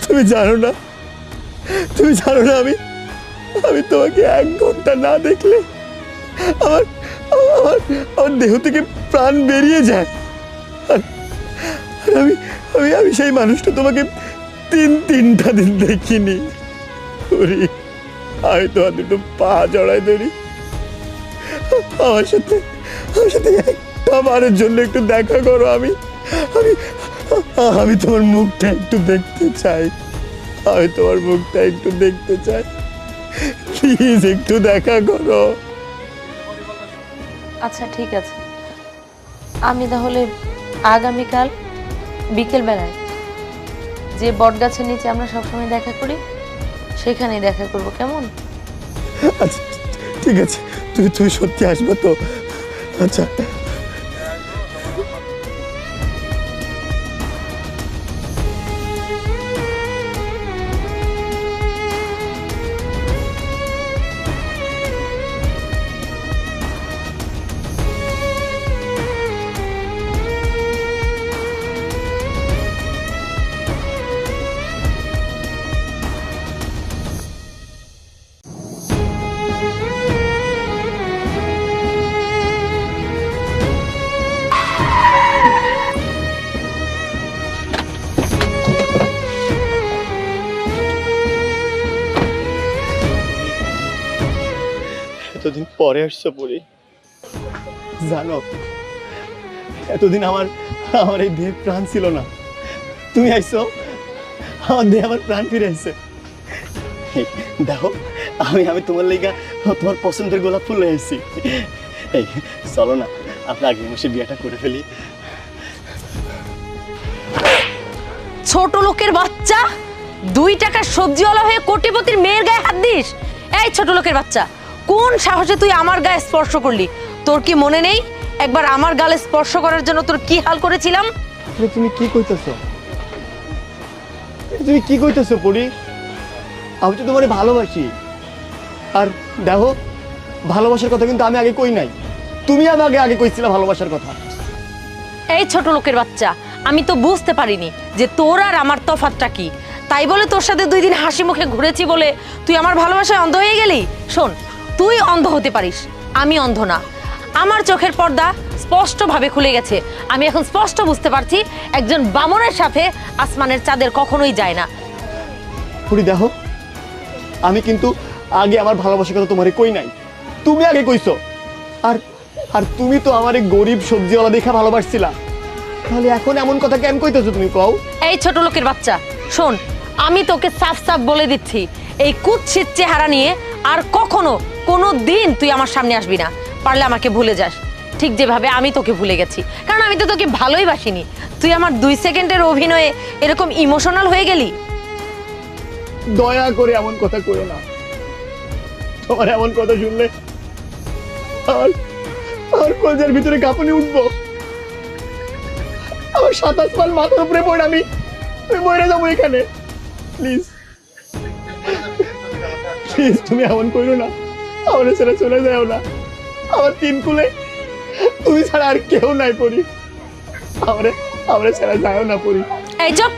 তুমি জানো না, তুমি জানো না আমি আমি তোমাকে 1 ঘন্টা না দেখলে আমার আমার আমার দেহ থেকে প্রাণ বেরিয়ে যায়। আর আমি আমি আমি সেই মানুষটা তোমাকে তিনটা দিন দেখিনি। আমি তোমার দুটো পা জড়াই ধরি, আমার সাথে একটা বারের জন্য একটু দেখা করো। আমি আমি আমি তোমার মুখটা একটু দেখতে চাই, আমি তোমার মুখটা একটু দেখতে চাই, প্লিজ একটু দেখা করো। আচ্ছা ঠিক আছে, আমি তাহলে আগামীকাল বিকেল বেলায় যে বট গাছের নিচে আমরা সবসময় দেখা করি সেখানেই দেখা করব, কেমন? আচ্ছা ঠিক আছে, তুমি তুমি সত্যি আসবে তো? আচ্ছা এতদিন পরে আসছো পরি, জানো এতদিন আমার আমার এই দেহে প্রাণ ছিল না, তুমি আইছো, আমার দেহে আমার প্রাণ ফিরে আসছে। দেখো আমি আমি তোমার লেগা তোমার পছন্দের গোলাপ ফুল নিয়ে এসেছি। এই চলো না আমরা আগের মাসে বিয়েটা করে ফেলি। ছোট লোকের বাচ্চা, 2 টাকার সবজিওয়ালা হয়ে কোটিপতির মেয়ের গায়ে হাত দিস? এই ছোট লোকের বাচ্চা, কোন সাহসে তুই আমার গায়ে স্পর্শ করলি? তোর কি মনে নেই একবার আমার গালে স্পর্শ করার জন্য তোর কি হাল করেছিলাম? তুমি কি কইতেছো? তুমি কি কইতেছো পরি? আমি তো তোমারে ভালোবাসি, আর দেখো ভালোবাসার কথা কিন্তু আমি আগে কই নাই, তুমি আমাকে আগে কইছিলা ভালোবাসার কথা। এই ছোট লোকের বাচ্চা, আমি তো বুঝতে পারিনি যে তোর আর আমার তফাৎটা কি, তাই বলে তোর সাথে 2 দিন হাসি মুখে ঘুরেছি বলে তুই আমার ভালোবাসায় অন্ধ হয়ে গেলি? শোন, তুই অন্ধ হতে পারিস, আমি অন্ধ না। আমার চোখের পর্দা স্পষ্টভাবে খুলে গেছে, আমি এখন স্পষ্ট বুঝতে পারছি একজন বামনের সাথে আসমানের চাঁদের কখনোই যায় না। পুরি দেখো, আমি কিন্তু আগে আমার ভালোবাসার কথা তোমারে কই নাই, তুমি আগে কইছো। আর আর তুমি তো আমার এই গরিব সবজিওয়ালা দেখা ভালোবাসছিলা, তাহলে এখন এমন কথা কেন কইতেছো তুমি কও? এই ছোট লোকের বাচ্চা শোন, আমি তোকে সাফ সাফ বলে দিচ্ছি, এই কুৎসিত চেহারা নিয়ে আর কখনো কোনো দিন তুই আমার সামনে আসবি না। পারলে আমাকে ভুলে যাস, ঠিক যেভাবে আমি তোকে ভুলে গেছি, কারণ আমি তো তোকে ভালোই বাসিনি। তুই আমার 2 সেকেন্ডের অভিনয়ে এরকম ইমোশনাল হয়ে গেলি। দয়া করে এমন কথা কইও না, তোমার এমন কথা শুনলে আমার আমার কলজার ভিতরে কাঁপুনি উঠবো, আমার 27 মাল মাথার উপরে পড়ে আমি মরে যাবো এখানে। প্লিজ প্লিজ তুমি এমন করো না, আমার ছেড়ে চলে যাও না। আমার 3 কুলে তুমি ছাড়া আর কেউ নাই পরি, আমার ছেড়ে যাও না পরি। এই চুপ,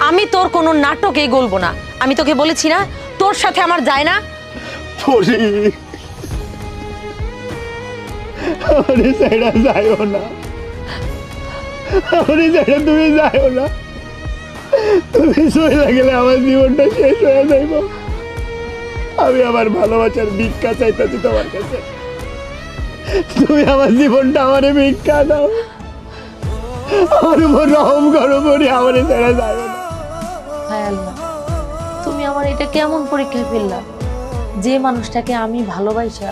আমি তোর কোনো নাটকেই গলবো না। আমি তোকে বলেছি না তোর সাথে আমার যায় না। পরি আমার ছেড়ে যাও না, আমার ছেড়ে তুমি যাও না, তুমি চলে গেলে আমার জীবনটা শেষ হয়ে যাইব। আমি আমার ভালোবাসার ভিক্ষা চাইতেছি তোমার কাছে, তুমি আমার জীবনটা আমারে ভিক্ষা দাও, আমার উপর রহম করো পরি, আমার ছেড়ে যাও না। হায় আল্লাহ, তুমি আমার এটা কেমন পরীক্ষায় ফেললা? যে মানুষটাকে আমি ভালোবাসা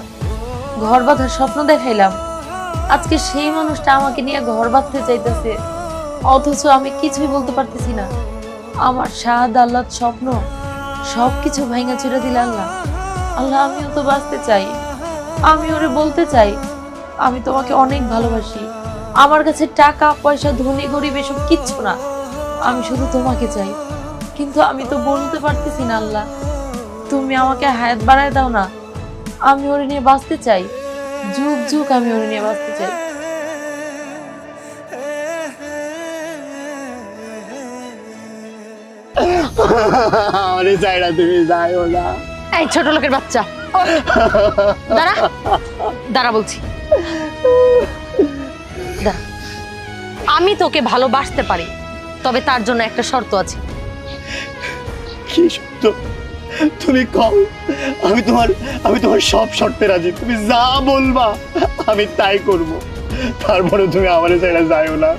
ঘর বাঁধার স্বপ্ন দেখাইলাম, আজকে সেই মানুষটা আমাকে নিয়ে ঘর বাঁধতে চাইতেছে, অথচ আমি কিছুই বলতে পারতেছি না। আমার শাহাদ আল্লাহর স্বপ্ন সবকিছু ভাঙা চুরে দিল আল্লাহ। আল্লাহ, আমিও তো বাঁচতে চাই, আমি ওরে বলতে চাই আমি তোমাকে অনেক ভালোবাসি। আমার কাছে টাকা পয়সা ধনী গরিব এসব কিচ্ছু না, আমি শুধু তোমাকে চাই, কিন্তু আমি তো বলতে পারতেছি না। আল্লাহ, তুমি আমাকে হায়াত বাড়ায় দাও না, আমি ওরে নিয়ে বাঁচতে চাই, যুগ যুগ আমি ওরে নিয়ে বাঁচতে চাই। আমারে চাইরা তুমি যাইও না। এই ছোট লোকের বাচ্চা, ওঠ। দাঁড়া দাঁড়া বলছি, দাঁড়া। আমি তোকে ভালোবাসতে পারি, তবে তার জন্য একটা শর্ত আছে। কি শর্ত? তুমি কও, আমি তোমার সব শর্তে রাজি, তুমি যা বলবা আমি তাই করব, তারপরে তুমি আমারে চাইরা যাইও না।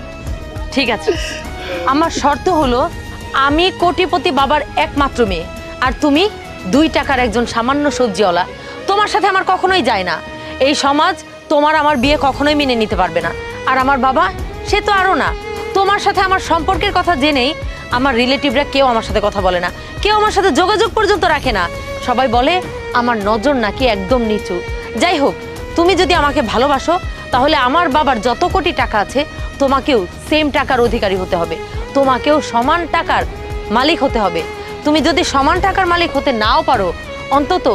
ঠিক আছে, আমার শর্ত হলো আমি কোটিপতি বাবার একমাত্র মেয়ে, আর তুমি 2 টাকার একজন সামান্য সবজিওয়ালা। তোমার সাথে আমার কখনোই যায় না। এই সমাজ তোমার আমার বিয়ে কখনোই মেনে নিতে পারবে না। আর আমার বাবা, সে তো আরও না। তোমার সাথে আমার সম্পর্কের কথা জেনেই আমার রিলেটিভরা কেউ আমার সাথে কথা বলে না, কেউ আমার সাথে যোগাযোগ পর্যন্ত রাখে না। সবাই বলে আমার নজর নাকি একদম নিচু। যাই হোক, তুমি যদি আমাকে ভালোবাসো তাহলে আমার বাবার যত কোটি টাকা আছে তোমাকেও সেম টাকার অধিকারী হতে হবে, তোমাকেও সমান টাকার মালিক হতে হবে। তুমি যদি সমান টাকার মালিক হতে নাও পারো, অন্তত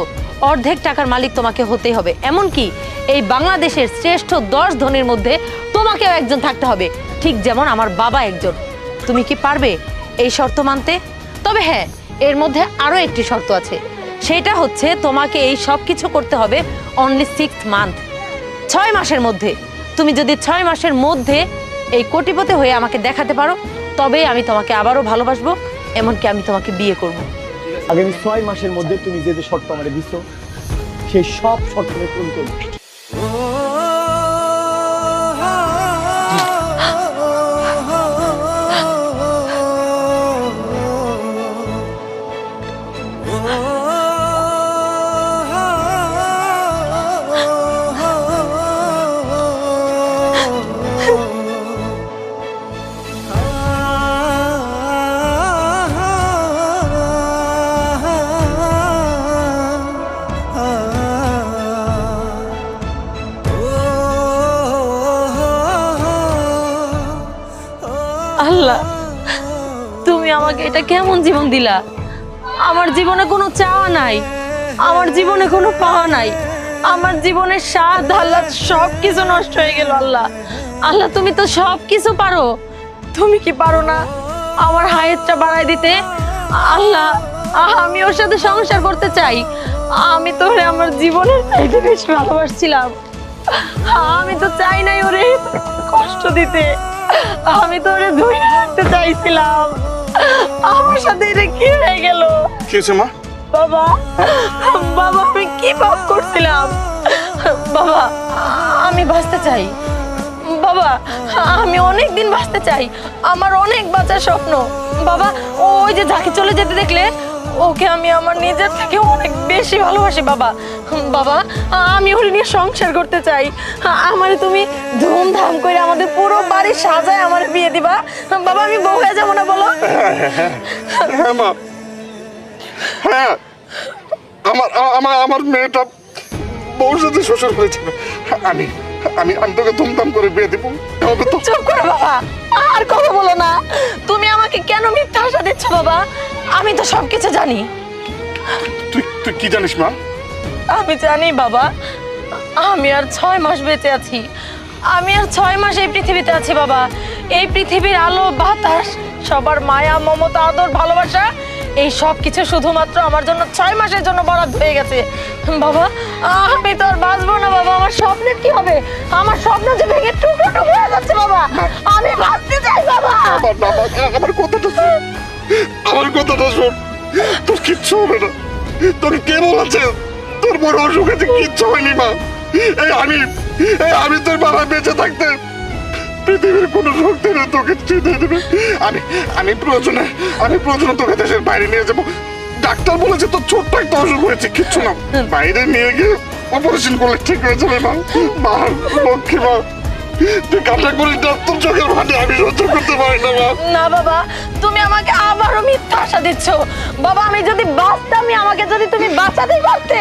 অর্ধেক টাকার মালিক তোমাকে হতেই হবে। এমনকি এই বাংলাদেশের শ্রেষ্ঠ 10 ধনীর মধ্যে তোমাকেও একজন থাকতে হবে, ঠিক যেমন আমার বাবা একজন। তুমি কি পারবে এই শর্ত মানতে? তবে হ্যাঁ, এর মধ্যে আরও একটি শর্ত আছে, সেটা হচ্ছে তোমাকে এই সব কিছু করতে হবে অনলি 6 মান্থ, 6 মাসের মধ্যে। তুমি যদি 6 মাসের মধ্যে এই কোটিপতি হয়ে আমাকে দেখাতে পারো, তবেই আমি তোমাকে আবারও ভালোবাসবো, এমনকি আমি তোমাকে বিয়ে করব। আগামী 6 মাসের মধ্যে তুমি যে যে শর্ত আমারে দিছো সেই সব শর্ত আমি পূরণ করব। আল্লাহ, তুমি আমাকে এটা কেমন জীবন দিলা? আমার জীবনে কোনো চাওয়া নাই, আমার জীবনে কোনো পাওয়া নাই, আমার জীবনের স্বাদ আহ্লাদ সব কিছু নষ্ট হয়ে গেল। আল্লাহ, আল্লাহ, তুমি তো সব কিছু পারো, তুমি কি পারো না আমার হায়াতটা বাড়ায় দিতে? আল্লাহ, আমি ওর সাথে সংসার করতে চাই। আমি তো ওরে আমার জীবনের চাইতে বেশি ভালোবাসছিলাম। আমি তো চাই নাই ওরে কষ্ট দিতে, আমি তো ওরে ধরে রাখতে চাইছিলাম। আমার সাথে এটা কি হয়ে গেল? কি হয়েছে মা? বাবা, বাবা, আমি কি পাপ করছিলাম? বাবা, আমি বাঁচতে চাই। বাবা, আমি অনেক দিন বাঁচতে চাই, আমার অনেক বাঁচার স্বপ্ন। বাবা, ওই যে যাকে চলে যেতে দেখলে, ওকে আমি আমার নিজের থেকে অনেক বেশি ভালোবাসি। বাবা, বাবা, আমি ওর নিয়ে সংসার করতে চাই। আমারে তুমি ধুমধাম করে আমাদের পুরো বাড়ি সাজায় আমার বিয়ে দিবা। বাবা, আমি বউ হয়ে যাবো না বলো? হ্যাঁ মা, হ্যাঁ, আমার মেয়েটা বউর সাথে শ্বশুর হয়েছে। আমি আমি আমি তোকে ধুমধাম করে বিয়ে দিব। চুপ করো বাবা, আর কথা বলো না। তুমি আমাকে কেন মিথ্যা আশা দিচ্ছ বাবা? আমি তো সবকিছু জানি। তুই কি জানিস মা? আমি জানি বাবা, আমি আর 6 মাস বেঁচে আছি। আমি আর 6 মাস এই পৃথিবীতে আছি বাবা। এই পৃথিবীর আলো বাতাস, সবার মায়া মমতা আদর ভালোবাসা, এই সব কিছু শুধুমাত্র আমার জন্য 6 মাসের জন্য বরাদ্দ হয়ে গেছে। বাবা, আমি তো আর বাঁচবো না বাবা। আমার স্বপ্নের কি হবে? আমার স্বপ্ন যে ভেঙে টুকরো টুকরো হয়ে যাচ্ছে বাবা। আমি বাঁচতে চাই বাবা। আমার কথাটা শোন, তোর কিচ্ছু হবে না। তোর কে বলেছে তোর বড় অসুখ আছে? কিচ্ছু হয়নি মা। আমি তোর বাবা বেঁচে থাকতে পৃথিবীর কোনো শক্তি না তোকে ছুঁতে দেবে। আমি প্রয়োজনে তোকে দেশের বাইরে নিয়ে যাবো। ডাক্তার বলেছে তোর ছোট্ট একটা অসুখ হয়েছে, কিচ্ছু না। বাইরে নিয়ে গিয়ে অপারেশন করলে ঠিক হয়ে যাবে মা। মা লক্ষ্মী মা, তুই কান্না করিস না, তোর চোখের ভাটে আমি সহ্য করতে পারি না মা। না বাবা, তুমি আমাকে আবারও মিথ্যা আশা দিচ্ছ। বাবা আমি যদি বাঁচতাম, আমাকে যদি তুমি বাঁচাতেই পারতে,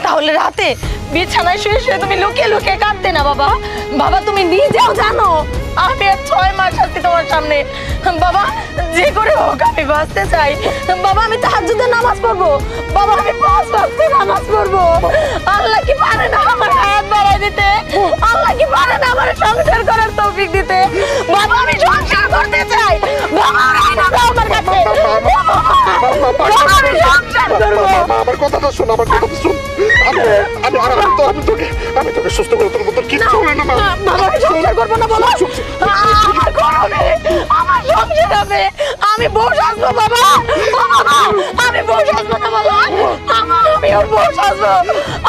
তাহলে রাতে বিছানায় শুয়ে শুয়ে তুমি লুকিয়ে লুকিয়ে কাঁদতে না বাবা। বাবা তুমি নিজেও জানো আমি আর 6 মাস আছি তোমার সামনে। বাবা যে করে হোক আমি বাঁচতে চাই। বাবা আমি তাহাজ্জুদের নামাজ পড়বো। বাবা আমি 5 ওয়াক্ত নামাজ পড়বো। আল্লাহ কি পারে না আমার হায়াত বাড়াই দিতে? আল্লাহ কি পারে না আমার সংসার করার তৌফিক দিতে? বাবা আমি সংসার করতে চাই। বাবা আইনা দাও আমার কাছে। বাবা আমি সংসার করবো। আমার কথাটা শোন, আমার কথাটা শোন। আমি তোকে সুস্থ করে তোর মতো কিচ্ছু হবে না মা। বাবা আমি সংসার করবো না বাবা। আমার গরমে আমার সংসার হবে। আমি বউ সাজবো বাবা। আমি বউ সাজবো না বাবা। আমি ওর বউ সাজবো।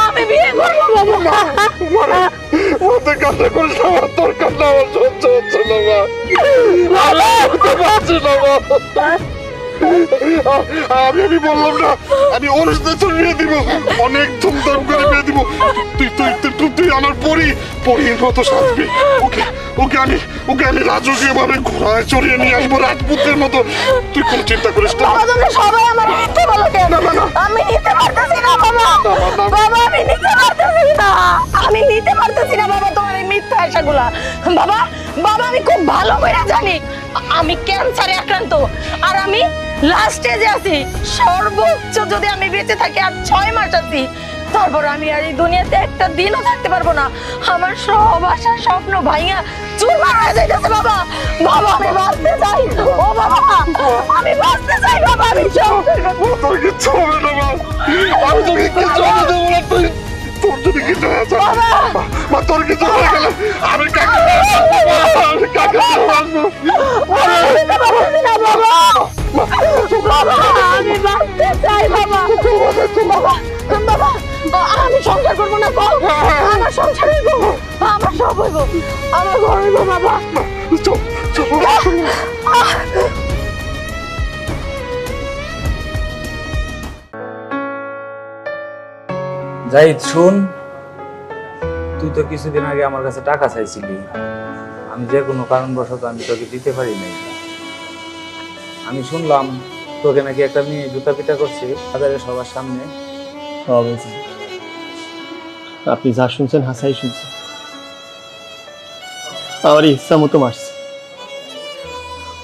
আমি বিয়ে করবো বাবা। ওদের কান্না করিস না মা, তোর কান্না আমার সহ্য হচ্ছে না মা। আমি পারছি না মা। আমি বললাম না, আমি ওর সাথে বিয়ে দিব, অনেক ধুমধাম করে বিয়ে দিব। তুই আমার পরীর মতো সাজবি। ওকে আমি রাজকীয় ভাবে ঘোড়ায় চড়িয়ে নিয়ে আসবো রাজপুতের মতো। তুই কোনো চিন্তা করিস না। বাবা তোমরা সবাই আমার মিথ্যে বলো কেন? আমি নিতে পারতেছি না বাবা। বাবা আমি নিতে পারতেছি না। আমি নিতে পারতেছি না বাবা তোমার এই মিথ্যা আশাগুলা। বাবা আমি খুব ভালো করে জানি আমি ক্যান্সারে আক্রান্ত, আর আমি লাস্ট স্টেজে আছি। সর্বোচ্চ যদি আমি বেঁচে থাকি আর 6 মাস আছি, তারপর আমি আর এই দুনিয়াতে একটা দিনও থাকতে পারবো না। আমার সব আশা স্বপ্ন ভাইয়া চুরমার হয়ে যাইতেছে বাবা। বাবা আমি বাঁচতে চাই। ও বাবা আমি বাঁচতে চাই বাবা। আমি তোর কিচ্ছু হবে না মা। আমি তোকে কিচ্ছু হবে দেবো না। তোর যদি কিছু হয়ে যায় মা, তোর কিছু হয়ে গেলে আমি কাকে আসবো? আমি বাঁচতে চাই বাবা। বাবা আমি সংসার করবো না। আমার সংসার হইব, আমার সব হইব, আমার ঘর হইব বাবা। জাহিদ শুন, তুই তো কিছুদিন আগে আমার কাছে টাকা চাইছিলি। আমি যে কোনো কারণবশত আমি তোকে দিতে পারি নাই। আমি শুনলাম তোকে নাকি একটা মেয়ে জুতা পিটা করছে বাজারে সবার সামনে। আপনি যা শুনছেন হাসাই শুনছেন। আমার ইচ্ছা মতো মারছে,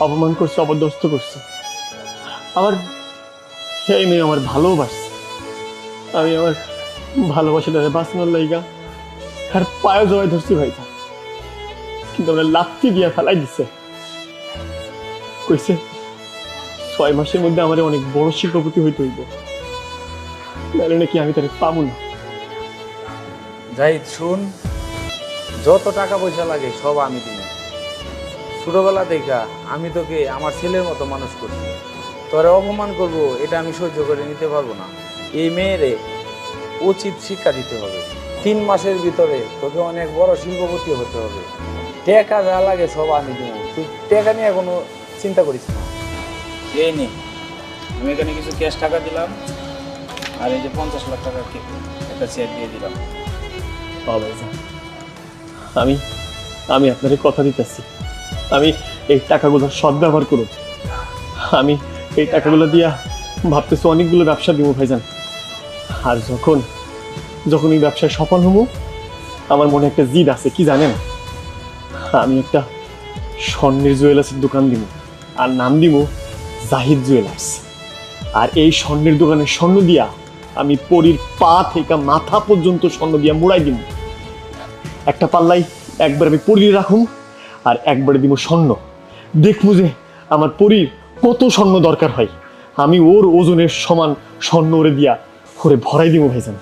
অপমান করছে, অপদস্থ করছে। আবার সেই মেয়ে আমার ভালোবাসছে। আমি আমার ভালোবাসাটা বাঁচানোর লাইগা আর পায়ে জড়াই ধরছি ভাইটা, কিন্তু আমরা লাথি দিয়া ফেলাই দিছে। কইছে 6 মাসের মধ্যে আমার অনেক বড় শিল্পপতি হইতে হইব, নাহলে নাকি আমি তাকে পাবো না। জাহিদ শুন, যত টাকা পয়সা লাগে সব আমি দিব। ছোটবেলা থেকে আমি তোকে আমার ছেলের মতো মানুষ করছি। তোরে অপমান করব এটা আমি সহ্য করে নিতে পারবো না। এই মেয়েরে উচিত শিক্ষা দিতে হবে। 3 মাসের ভিতরে তোকে অনেক বড় শিল্পপতি হতে হবে। টাকা যা লাগে সব আমি দিব, তুই টাকা নিয়ে কোনো চিন্তা করিস না। এই নে, আমি এখানে কিছু ক্যাশ টাকা দিলাম, আর এই যে 50 লাখ টাকা একটা চেক দিয়ে দিলাম। আমি আপনার কথা দিতেছি, আমি এই টাকাগুলো সদ্ব্যবহার করব। আমি এই টাকাগুলো দিয়া ভাবতেছি অনেকগুলো ব্যবসা দিব ভাইজান। আর যখন এই ব্যবসায় সফল হবো, আমার মনে একটা জিদ আছে, কি জানেন? আমি একটা স্বর্ণের জুয়েলার্সের দোকান দিব, আর নাম দিব জাহিদ জুয়েলার্স। আর এই স্বর্ণের দোকানে স্বর্ণ দিয়া আমি পরীর পা থেকে মাথা পর্যন্ত স্বর্ণ দিয়া মুড়াই দিব। একটা পাল্লাই একবার আমি পরীর রাখুম, আর একবারে দিব স্বর্ণ। দেখবো যে আমার পরীর কত স্বর্ণ দরকার হয়, আমি ওর ওজনের সমান স্বর্ণ ওরে দিয়া ওরে ভরাই দিব ভাইজান।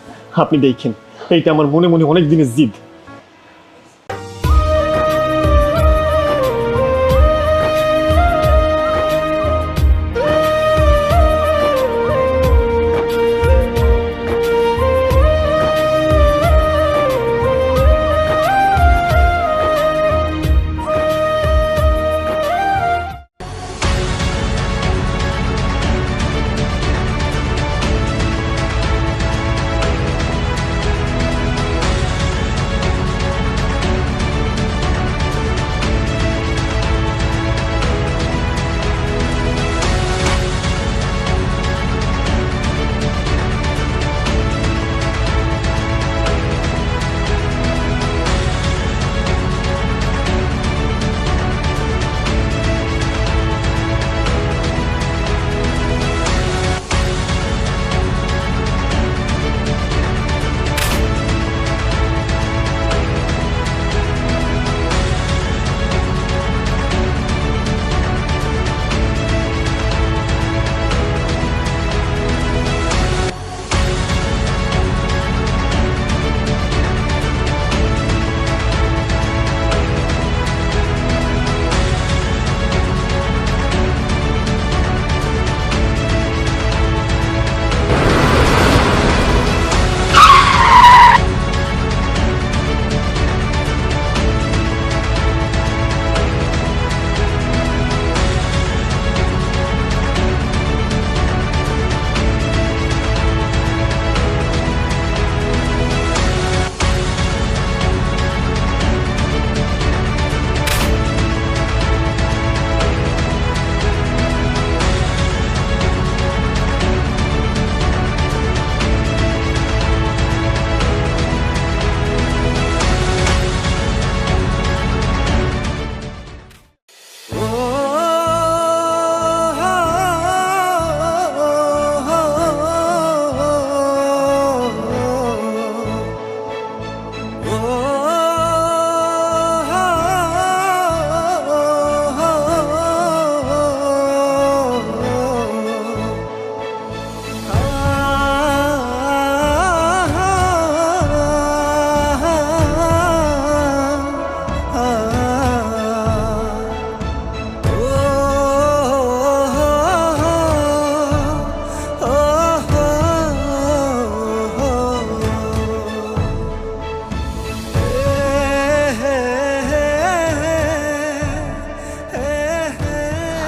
আপনি দেখেন, এইটা আমার মনে মনে অনেক দিনের জিদ।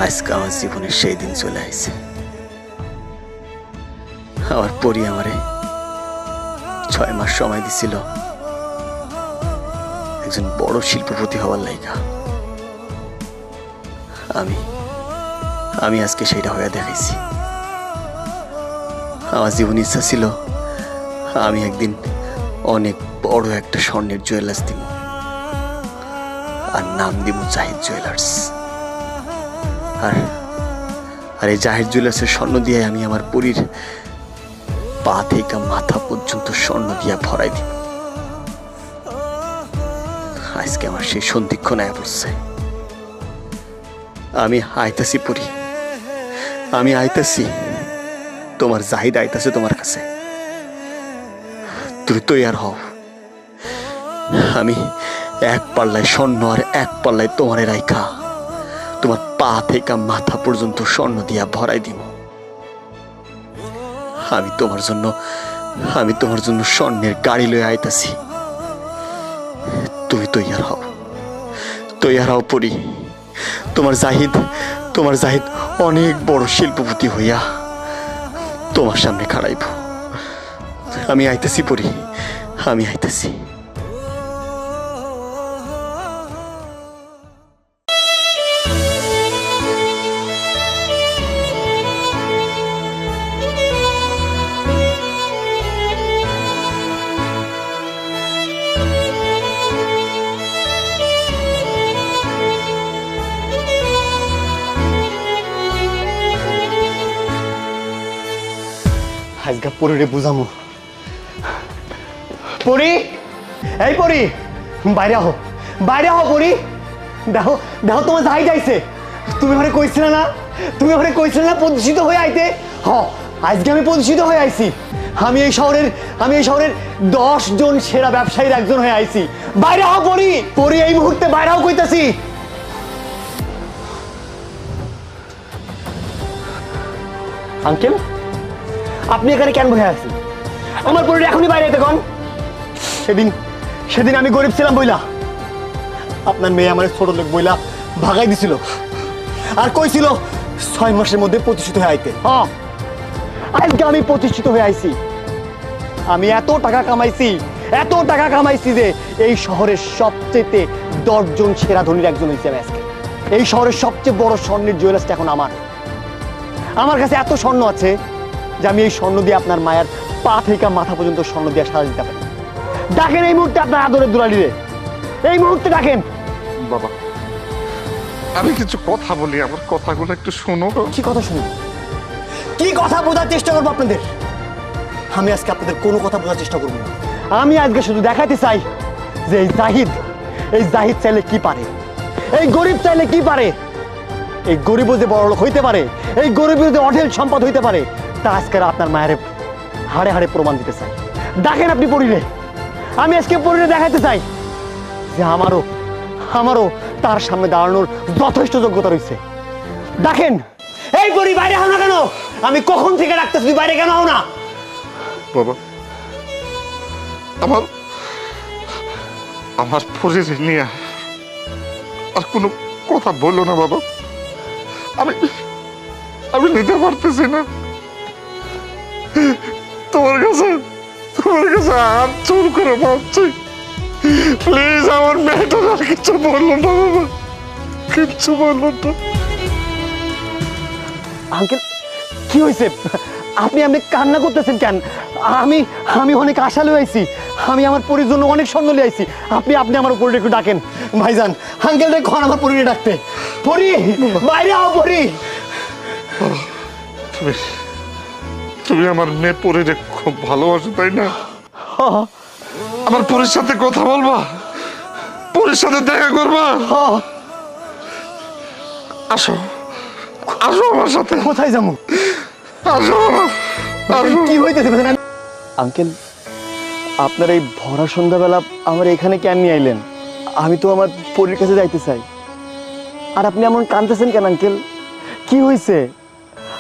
আজকে আমার জীবনের সেই দিন চলে আসছে। আমার পরি আমারে 6 মাস সময় দিছিল একজন বড় শিল্পপতি হওয়ার লাইগা। আমি আজকে সেটা হয়ে দেখাইছি। আমার জীবন ইচ্ছা ছিল আমি একদিন অনেক বড় একটা স্বর্ণের জুয়েলার্স দিব, আর নাম দিব জাহিদ জুয়েলার্স। আর এই জাহিদ জুয়েলার্সের স্বর্ণ দিয়ে আমি আমার পরীর পা থেকে মাথা পর্যন্ত স্বর্ণ দিয়ে ভরাই দিব। আজকে আমার সেই সন্ধিক্ষণ আয়া পড়ছে। আমি আইতাছি পরি, আমি আইতাছি, তোমার জাহিদ আইতাছে তোমার কাছে। তুমি তৈয়ার হও। আমি এক পাল্লায় স্বর্ণ আর এক পাল্লায় তোমার রাইখা তোমার পা থেকে মাথা পর্যন্ত স্বর্ণ দিয়া ভরাই দিব। আমি তোমার জন্য স্বর্ণের গাড়ি লয়ে আইতাছি। তুমি তৈয়ার হও পরি। তোমার জাহিদ অনেক বড় শিল্পপতি হইয়া তোমার সামনে খাড়াইব। আমি আইতাছি পরি, আমি আইতাছি। আজকে পরিরে বুঝামো। পরি, এই পরি, বাইরে আহো পরি। দেখো তোমার যাই যাইছে। তুমি ঘরে কইছিলে না প্রতিষ্ঠিত হয়ে আইতে। আজকে আমি প্রতিষ্ঠিত হয়ে আইছি। আমি এই শহরের 10 জন সেরা ব্যবসায়ীর একজন হয়ে আইছি। বাইরে আহো পরি, এই মুহূর্তে বাইরে আহো কইতাছি। আঙ্কেল, আপনি এখানে কেন বসে আছেন? আমার পরিবার এখনই বাইরে যেতে কোন। সেদিন আমি গরিব ছিলাম বইলা আপনার মেয়ে আমার ছোট লোক বইলা ভাগাই দিছিল, আর কইছিল 6 মাসের মধ্যে প্রতিষ্ঠিত হয়ে আইতে। আজকে আমি প্রতিষ্ঠিত হয়ে আইছি। আমি এত টাকা কামাইছি যে এই শহরের সবচেয়ে 10 জন সেরা ধনীর একজন হয়েছে আমি আজকে। এই শহরের সবচেয়ে বড় স্বর্ণের জুয়েলার্সটা এখন আমার কাছে এত স্বর্ণ আছে যে আমি এই স্বর্ণ দিয়ে আপনার মায়ের পা থেকে মাথা পর্যন্ত স্বর্ণ দিয়ে সাজা দিতে পারি। ডাকেন এই মুহূর্তে আপনার আদরের দুলালি রে, এই মুহূর্তে ডাকেন। বাবা, আমি কিছু কথা বলি, আমার কথাগুলো একটু শোনো। কি কথা শুনুন? কি কথা বোঝার চেষ্টা করবো আপনাদের? আমি আজকে আপনাদের কোনো কথা বোঝার চেষ্টা করবো না। আমি আজকে শুধু দেখাতে চাই যে এই জাহিদ চাইলে কি পারে, এই গরিব চাইলে কি পারে। এই গরিবও যে বড় লোক হইতে পারে, এই গরিবের যে অঢেল সম্পদ হইতে পারে, তা আজকে আপনার মায়ের হাড়ে হাড়ে প্রমাণ দিতে চাই। ডাকেন আপনি পরিরে। আমি আজকে পরিরে দেখাতে চাই যে আমারও তার সামনে দাঁড়ানোর যথেষ্ট যোগ্যতা রয়েছে। ডাকেন। এই পরি, বাইরে হও না কেন? আমি কখন থেকে ডাকতেছি, তুই বাইরে কেন হও না? বাবা, আমার পরিরে নিয়ে আর কোনো কথা বললো না বাবা। আমি নিতে পারতেছি না। তোমার কাছে হাত জোর করে ভাবছি, প্লিজ আমার মেয়েটা আর কিছু বললো না বাবা, কিচ্ছু বললো না। আঙ্কেল, কি হয়েছে? আপনি কান্না করতেছেন কেন? আমি অনেক আশা লয়ে আইছি। আমি আমার পরির জন্য অনেক স্বর্ণ লিয়ে আইছি। আপনি আমার পরিরে একটু ডাকেন। ভাইজান, আঙ্কেল রে কোন আমার পরিরে ডাকতে। পরি, বাইরে আও পরি। তুমি আমার মেয়ে পরিরে খুব ভালোবাসো, তাই না? আমার পরির সাথে কথা বলবা, পরির সাথে দেখা করবা? আসো, আসো আমার সাথে। কোথায় যাবো? আসো, আসো। কি হইতেছে আঙ্কেল? আপনার এই ভরা সন্ধ্যাবেলা আমার এখানে কেন নিয়ে আইলেন? আমি তো আমার পরীর কাছে যাইতে চাই। আর আপনি এমন কাঁদতেছেন কেন আঙ্কেল? কি হয়েছে?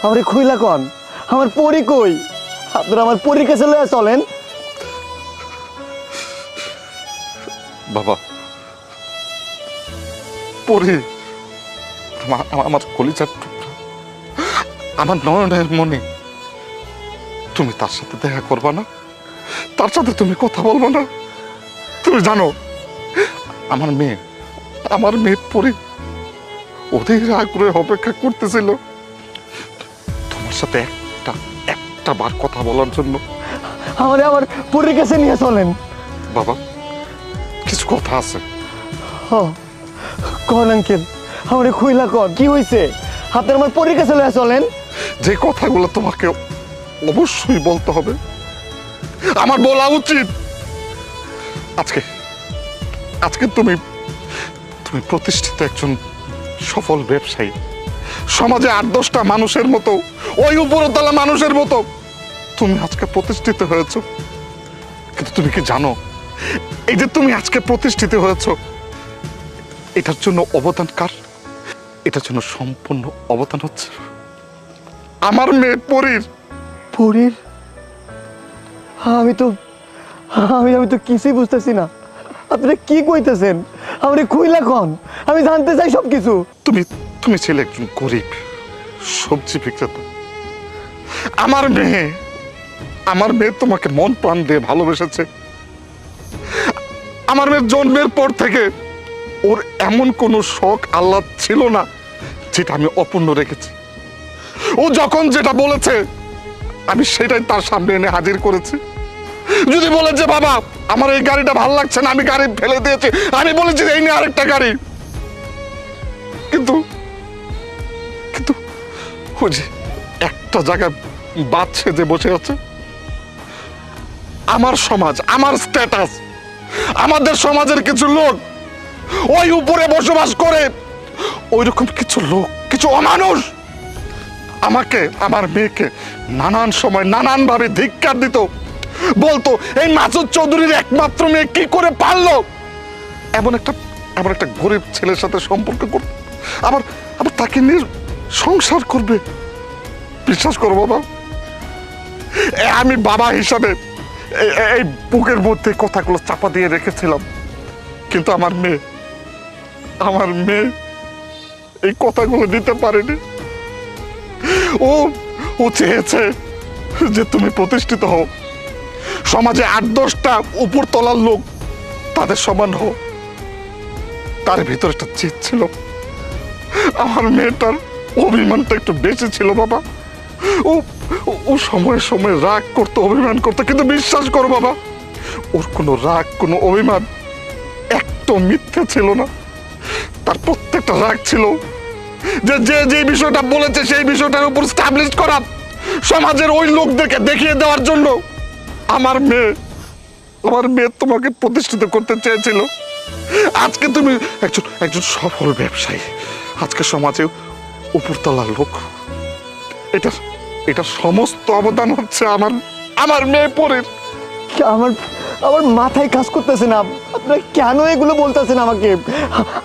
আমার খুইলা কন, আমার পরি কই? আপনারা আমার পরীর কাছে লয়ে চলেন। বাবা, পরি আমার কলিজার টুকরা, আমার নয়নের মনে, তুমি তার সাথে দেখা করবা না? তার সাথে তুমি কথা বলবা না? তুমি জানো আমার মেয়ে পরি ওদের আগ্রহে অপেক্ষা করতেছিল তোমার সাথে একটা বার কথা বলার জন্য। আমার পরীর কাছে নিয়ে চলেন। বাবা, কিছু কথা আছে। কন আঙ্কেল, আমার খুইলা কন, কি হয়েছে? আপনার আমার পরীর কাছে লয়ে চলেন। যে কথাগুলো তোমাকে অবশ্যই বলতে হবে, আমার বলা উচিত। আজকে তুমি প্রতিষ্ঠিত একজন সফল ব্যবসায়ী, সমাজে 8-10টা মানুষের মতো, ওই উপরতলা মানুষের মতো তুমি আজকে প্রতিষ্ঠিত হয়েছ। কিন্তু তুমি কি জানো, এই যে তুমি আজকে প্রতিষ্ঠিত হয়েছ, এটার জন্য অবদান কার? এটার জন্য সম্পূর্ণ অবদান হচ্ছে আমার মেয়ে পরির। পরীর? আমি তো কিছুই বুঝতেছি না। আপনারা কি কইতেছেন? আমার খুইলা কন, আমি জানতে চাই সবকিছু। তুমি ছিলে একজন গরিব সবজি বিক্রেতা। আমার মেয়ে তোমাকে মন প্রাণ দিয়ে ভালোবেসেছে। আমার মেয়ের জন্মের পর থেকে ওর এমন কোনো শখ আল্লাহ ছিল না যেটা আমি অপূর্ণ রেখেছি। ও যখন যেটা বলেছে আমি সেটাই তার সামনে এনে হাজির করেছি। যদি বলে যে বাবা আমার এই গাড়িটা ভালো লাগছে না, আমি গাড়ি ফেলে দিয়েছি, আমি বলেছি এই নিয়ে আরেকটা গাড়ি। কিন্তু ওই যে একটা জায়গায় বাচ্চা যে বসে আছে, আমার সমাজ, আমার স্ট্যাটাস, আমাদের সমাজের কিছু লোক ওই উপরে বসবাস করে, ওই রকম কিছু লোক, কিছু অমানুষ আমাকে, আমার মেয়েকে নানান সময় নানান ভাবে ধিক্কার দিত, বলতো এই মাসুদ চৌধুরীর একমাত্র মেয়ে কি করে পারলো এমন একটা গরিব ছেলের সাথে সম্পর্ক করতে, আবার তাকে নিয়ে সংসার করবে। বিশ্বাস করো বাবা, আমি বাবা হিসাবে এই বুকের মধ্যে কথাগুলো চাপা দিয়ে রেখেছিলাম। কিন্তু আমার মেয়ে এই কথাগুলো দিতে পারেনি। ও চেয়েছে যে তুমি প্রতিষ্ঠিত হও, সমাজে 8-10টা উপর তলার লোক তাদের সমান হও। তার ভিতরে একটা জিদ ছিল। আমার মেয়েটার অভিমানটা একটু বেশি ছিল বাবা। ও সময়ে সময়ে রাগ করতো, অভিমান করতো, কিন্তু বিশ্বাস করো বাবা, ওর কোনো রাগ, কোনো অভিমান একটু মিথ্যে ছিল না। তার প্রত্যেকটা রাগ ছিল যে বিষয়টা বলেছে সেই বিষয়টার উপর স্টাবলিশ করা, সমাজের ওই লোকদেরকে দেখিয়ে দেওয়ার জন্য। আমার মেয়ে তোমাকে প্রতিষ্ঠিত করতে চেয়েছিল। আজকে তুমি একজন সফল ব্যবসায়ী, আজকে সমাজে উপরতলার লোক। এটা সমস্ত অবদান হচ্ছে আমার মেয়ে পরির। আমার মাথায় কাজ করতেছে না। আপনারা কেন এগুলো বলতেছেন আমাকে?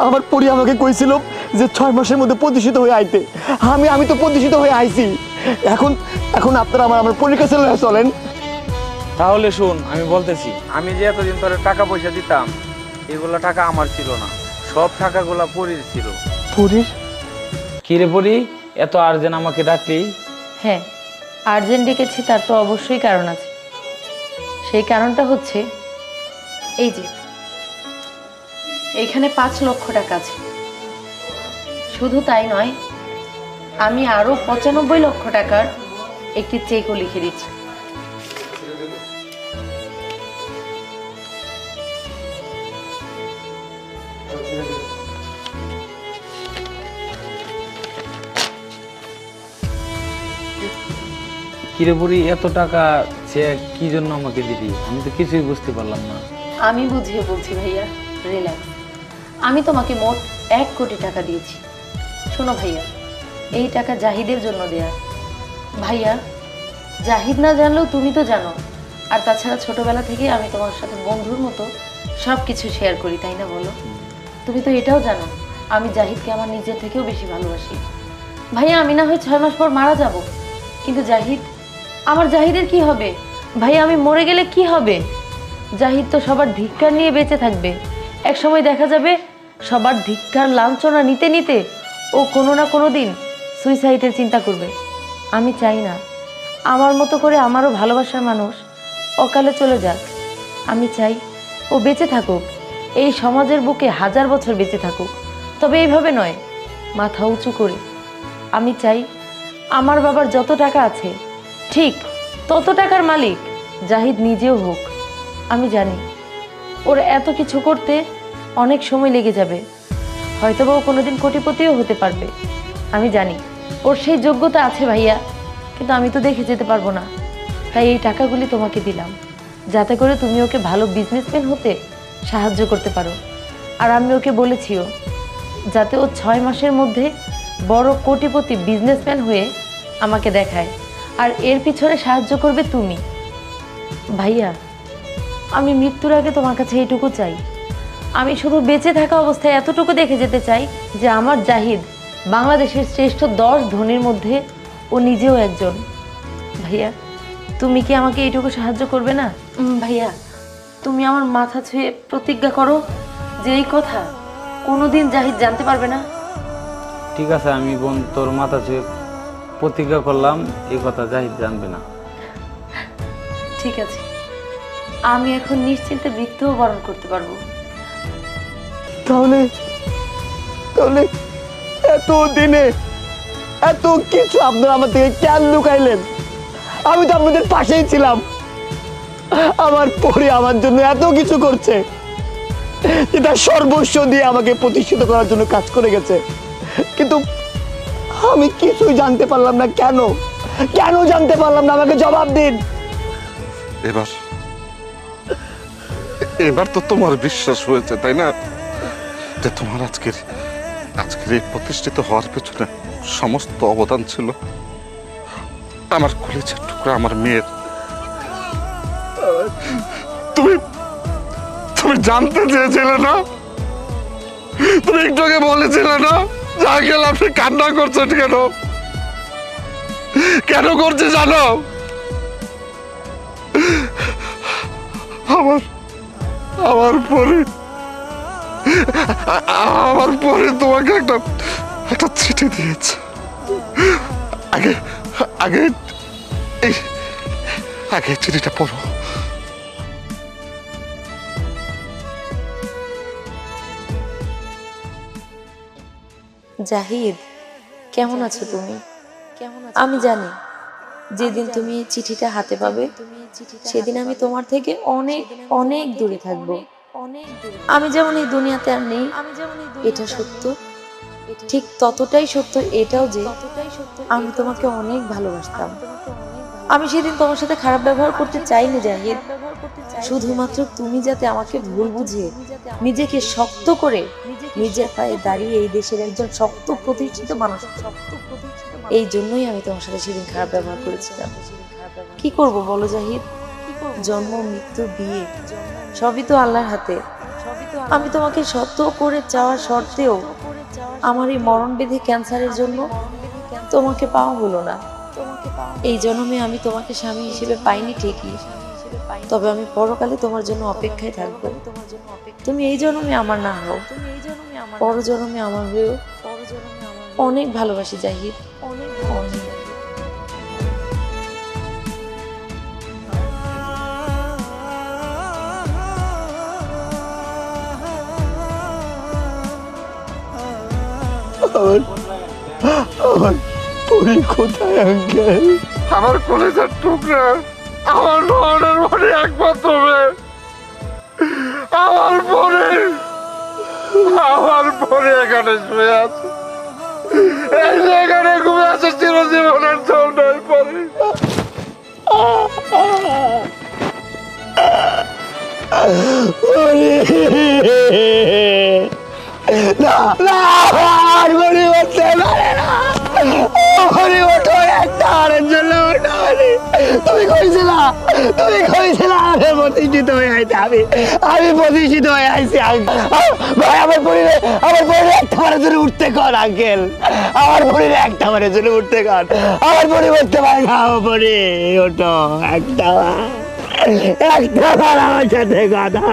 আমার পরি আমাকে কইছিল যে 6 মাসের মধ্যে প্রতিষ্ঠিত হয়ে আইতে। আমি তো প্রতিষ্ঠিত হয়ে আইছি। এখন আপনারা আমার পরির কাছে লয়ে চলেন। তাহলে শোন, আমি বলতেছি, আমি যে এতদিন তোরে টাকা পয়সা দিতাম, এগুলো টাকা আমার ছিল না, সব টাকাগুলা পরির ছিল। পরির? কিরে পরি, এত আর্জেন্ট আমাকে ডাকলি? হ্যাঁ, আর্জেন্ট ডেকেছি, তার তো অবশ্যই কারণ আছে। সেই কারণটা হচ্ছে এই যে এইখানে 5 লক্ষ টাকা আছে। শুধু তাই নয়, আমি আরো 95 লক্ষ টাকার একটি চেকও লিখে দিচ্ছি। কিরে পরি, এত টাকা সে কি জন্য আমাকে দিলি? আমি তো কিছুই বুঝতে পারলাম না। আমি বুঝিয়ে বলছি ভাইয়া, রিল্যাক্স। আমি তোমাকে মোট 1 কোটি টাকা দিয়েছি। শোনো ভাইয়া, এই টাকা জাহিদের জন্য দেয়া। ভাইয়া, জাহিদ না জানলেও তুমি তো জানো, আর তাছাড়া ছোটবেলা থেকে আমি তোমার সাথে বন্ধুর মতো সব কিছু শেয়ার করি, তাই না বলো? তুমি তো এটাও জানো আমি জাহিদকে আমার নিজের থেকেও বেশি ভালোবাসি। ভাইয়া, আমি না হয় 6 মাস পর মারা যাব, কিন্তু জাহিদ, আমার জাহিদের কি হবে? ভাইয়া, আমি মরে গেলে কি হবে? জাহিদ তো সবার ধিক্কার নিয়ে বেঁচে থাকবে। এক সময় দেখা যাবে সবার ধিক্কার লাঞ্ছনা নিতে নিতে ও কোনো না কোনো দিন সুইসাইডের চিন্তা করবে। আমি চাই না আমার মতো করে আমারও ভালোবাসার মানুষ অকালে চলে যাক। আমি চাই ও বেঁচে থাকুক, এই সমাজের বুকে 1000 বছর বেঁচে থাকুক, তবে এইভাবে নয়, মাথা উঁচু করে। আমি চাই আমার বাবার যত টাকা আছে ঠিক তত টাকার মালিক জাহিদ নিজেও হোক। আমি জানি ওর এত কিছু করতে অনেক সময় লেগে যাবে, হয়তোবা ও কোনোদিন কোটিপতিও হতে পারবে। আমি জানি ওর সেই যোগ্যতা আছে ভাইয়া, কিন্তু আমি তো দেখে যেতে পারবো না। তাই এই টাকাগুলি তোমাকে দিলাম, যাতে করে তুমি ওকে ভালো বিজনেসম্যান হতে সাহায্য করতে পারো। আর আমি ওকে বলেছিও যাতে ও 6 মাসের মধ্যে বড় কোটিপতি বিজনেসম্যান হয়ে আমাকে দেখায়, আর এর পিছনে সাহায্য করবে তুমি। ভাইয়া, আমি মৃত্যুর আগে তোমার কাছে এইটুকু চাই, আমি শুধু বেঁচে থাকা অবস্থায় এতটুকু দেখে যেতে চাই যে আমার জাহিদ বাংলাদেশের শ্রেষ্ঠ 10 ধনীর মধ্যে ও নিজেও একজন। ভাইয়া, তুমি কি আমাকে এইটুকু সাহায্য করবে না? ভাইয়া, তুমি আমার মাথা ছুঁয়ে প্রতিজ্ঞা করো যে এই কথা কোনোদিন জাহিদ জানতে পারবে না। ঠিক আছে, আমি বোন তোর মাথা ছুঁয়ে প্রতিজ্ঞা করলাম এই কথা জাহিদ জানবে না। ঠিক আছে, আমি এখন নিশ্চিন্তে মৃত্যুও বরণ করতে পারবো। তাহলে তাহলে এত দিনে এত কিছু আপনারা আমার থেকে কেন লুকাইলেন? আমি তো আপনাদের পাশেই ছিলাম, আমার পরে আমার জন্য এত কিছু করছে, এটা সর্বস্ব দিয়ে আমাকে প্রতিষ্ঠিত করার জন্য কাজ করে গেছে, কিন্তু আমি কিছুই জানতে পারলাম না। কেন কেন জানতে পারলাম না? আমাকে জবাব দিন। এবার এবার তো তোমার বিশ্বাস হয়েছে, তাই না, যে তোমার আজকের এই প্রতিষ্ঠিত হওয়ার পেছনে সমস্ত অবদান ছিল আমার কলেজের টুকরা, আমার মেয়ের। তুমি তুমি জানতে চেয়েছিলে না? তুমি একটু আগে বলেছিলে না যা গেল আপনি কান্না করছেন কেন? কেন করছে জানো? আমার পরে তোমাকে একটা চিঠি দিয়েছে। আগে আগে আগে চিঠিটা পড়ো। জাহিদ, কেমন আছো তুমি? আমি জানি যেদিন তুমি চিঠিটা হাতে পাবে সেদিন আমি তোমার থেকে অনেক অনেক দূরে থাকবো। আমি যেমন এই দুনিয়াতে আর নেই এটা সত্য, ঠিক ততটাই সত্য এটাও যে আমি তোমাকে অনেক ভালোবাসতাম। আমি সেদিন তোমার সাথে খারাপ ব্যবহার করতে চাইনি জাহিদ, শুধুমাত্র তুমি যাতে আমাকে ভুল বুঝে নিজেকে শক্ত করে নিজের পায়ে দাঁড়িয়ে এই দেশের একজন শক্ত প্রতিষ্ঠিত মানুষ, এই জন্যই আমি তোমার সাথে সেদিন খারাপ ব্যবহার করেছিলাম। কি করব বলো জাহিদ, জন্ম মৃত্যু বিয়ে সবই তো আল্লাহর হাতে। আমি তোমাকে শত করে চাওয়ার শর্তেও আমার এই মরণবেধি ক্যান্সারের জন্য তোমাকে পাওয়া হলো না। এই জন্মে আমি তোমাকে স্বামী হিসেবে পাইনি ঠিকই, তবে আমি পরকালে তোমার জন্য অপেক্ষায় থাকবো। তুমি এই জন্মে আমার না হও, পর জন্মে আমার হয়েও। অনেক ভালোবাসি জাহিদ, অনেক অনেক। আমার পরি কোথায় আঙ্কেল? আমার কলেজের টুকরা, আমার নয়নের মনে একমাত্র মেয়ে, আমার পরে এখানে শুয়ে আছে, এই যে এখানে ঘুরে আছে চিরজীবনের জন্যই পরে। না না আর মনে হচ্ছে পারে না মনে ওঠো একটা হারের জন্য ওঠো তুমি কইছিলা আমি প্রতিষ্ঠিত হয়ে আইছি আমি প্রতিষ্ঠিত হয়ে আইছি ভাই আমার পরিবারে একটা বারের জন্য উঠতে কর আঙ্কেল আমার পরিবারে একটা বারের জন্য উঠতে কর আমার পরিবর্তে পারে না পরি ওঠো একটা বার আমার সাথে কথা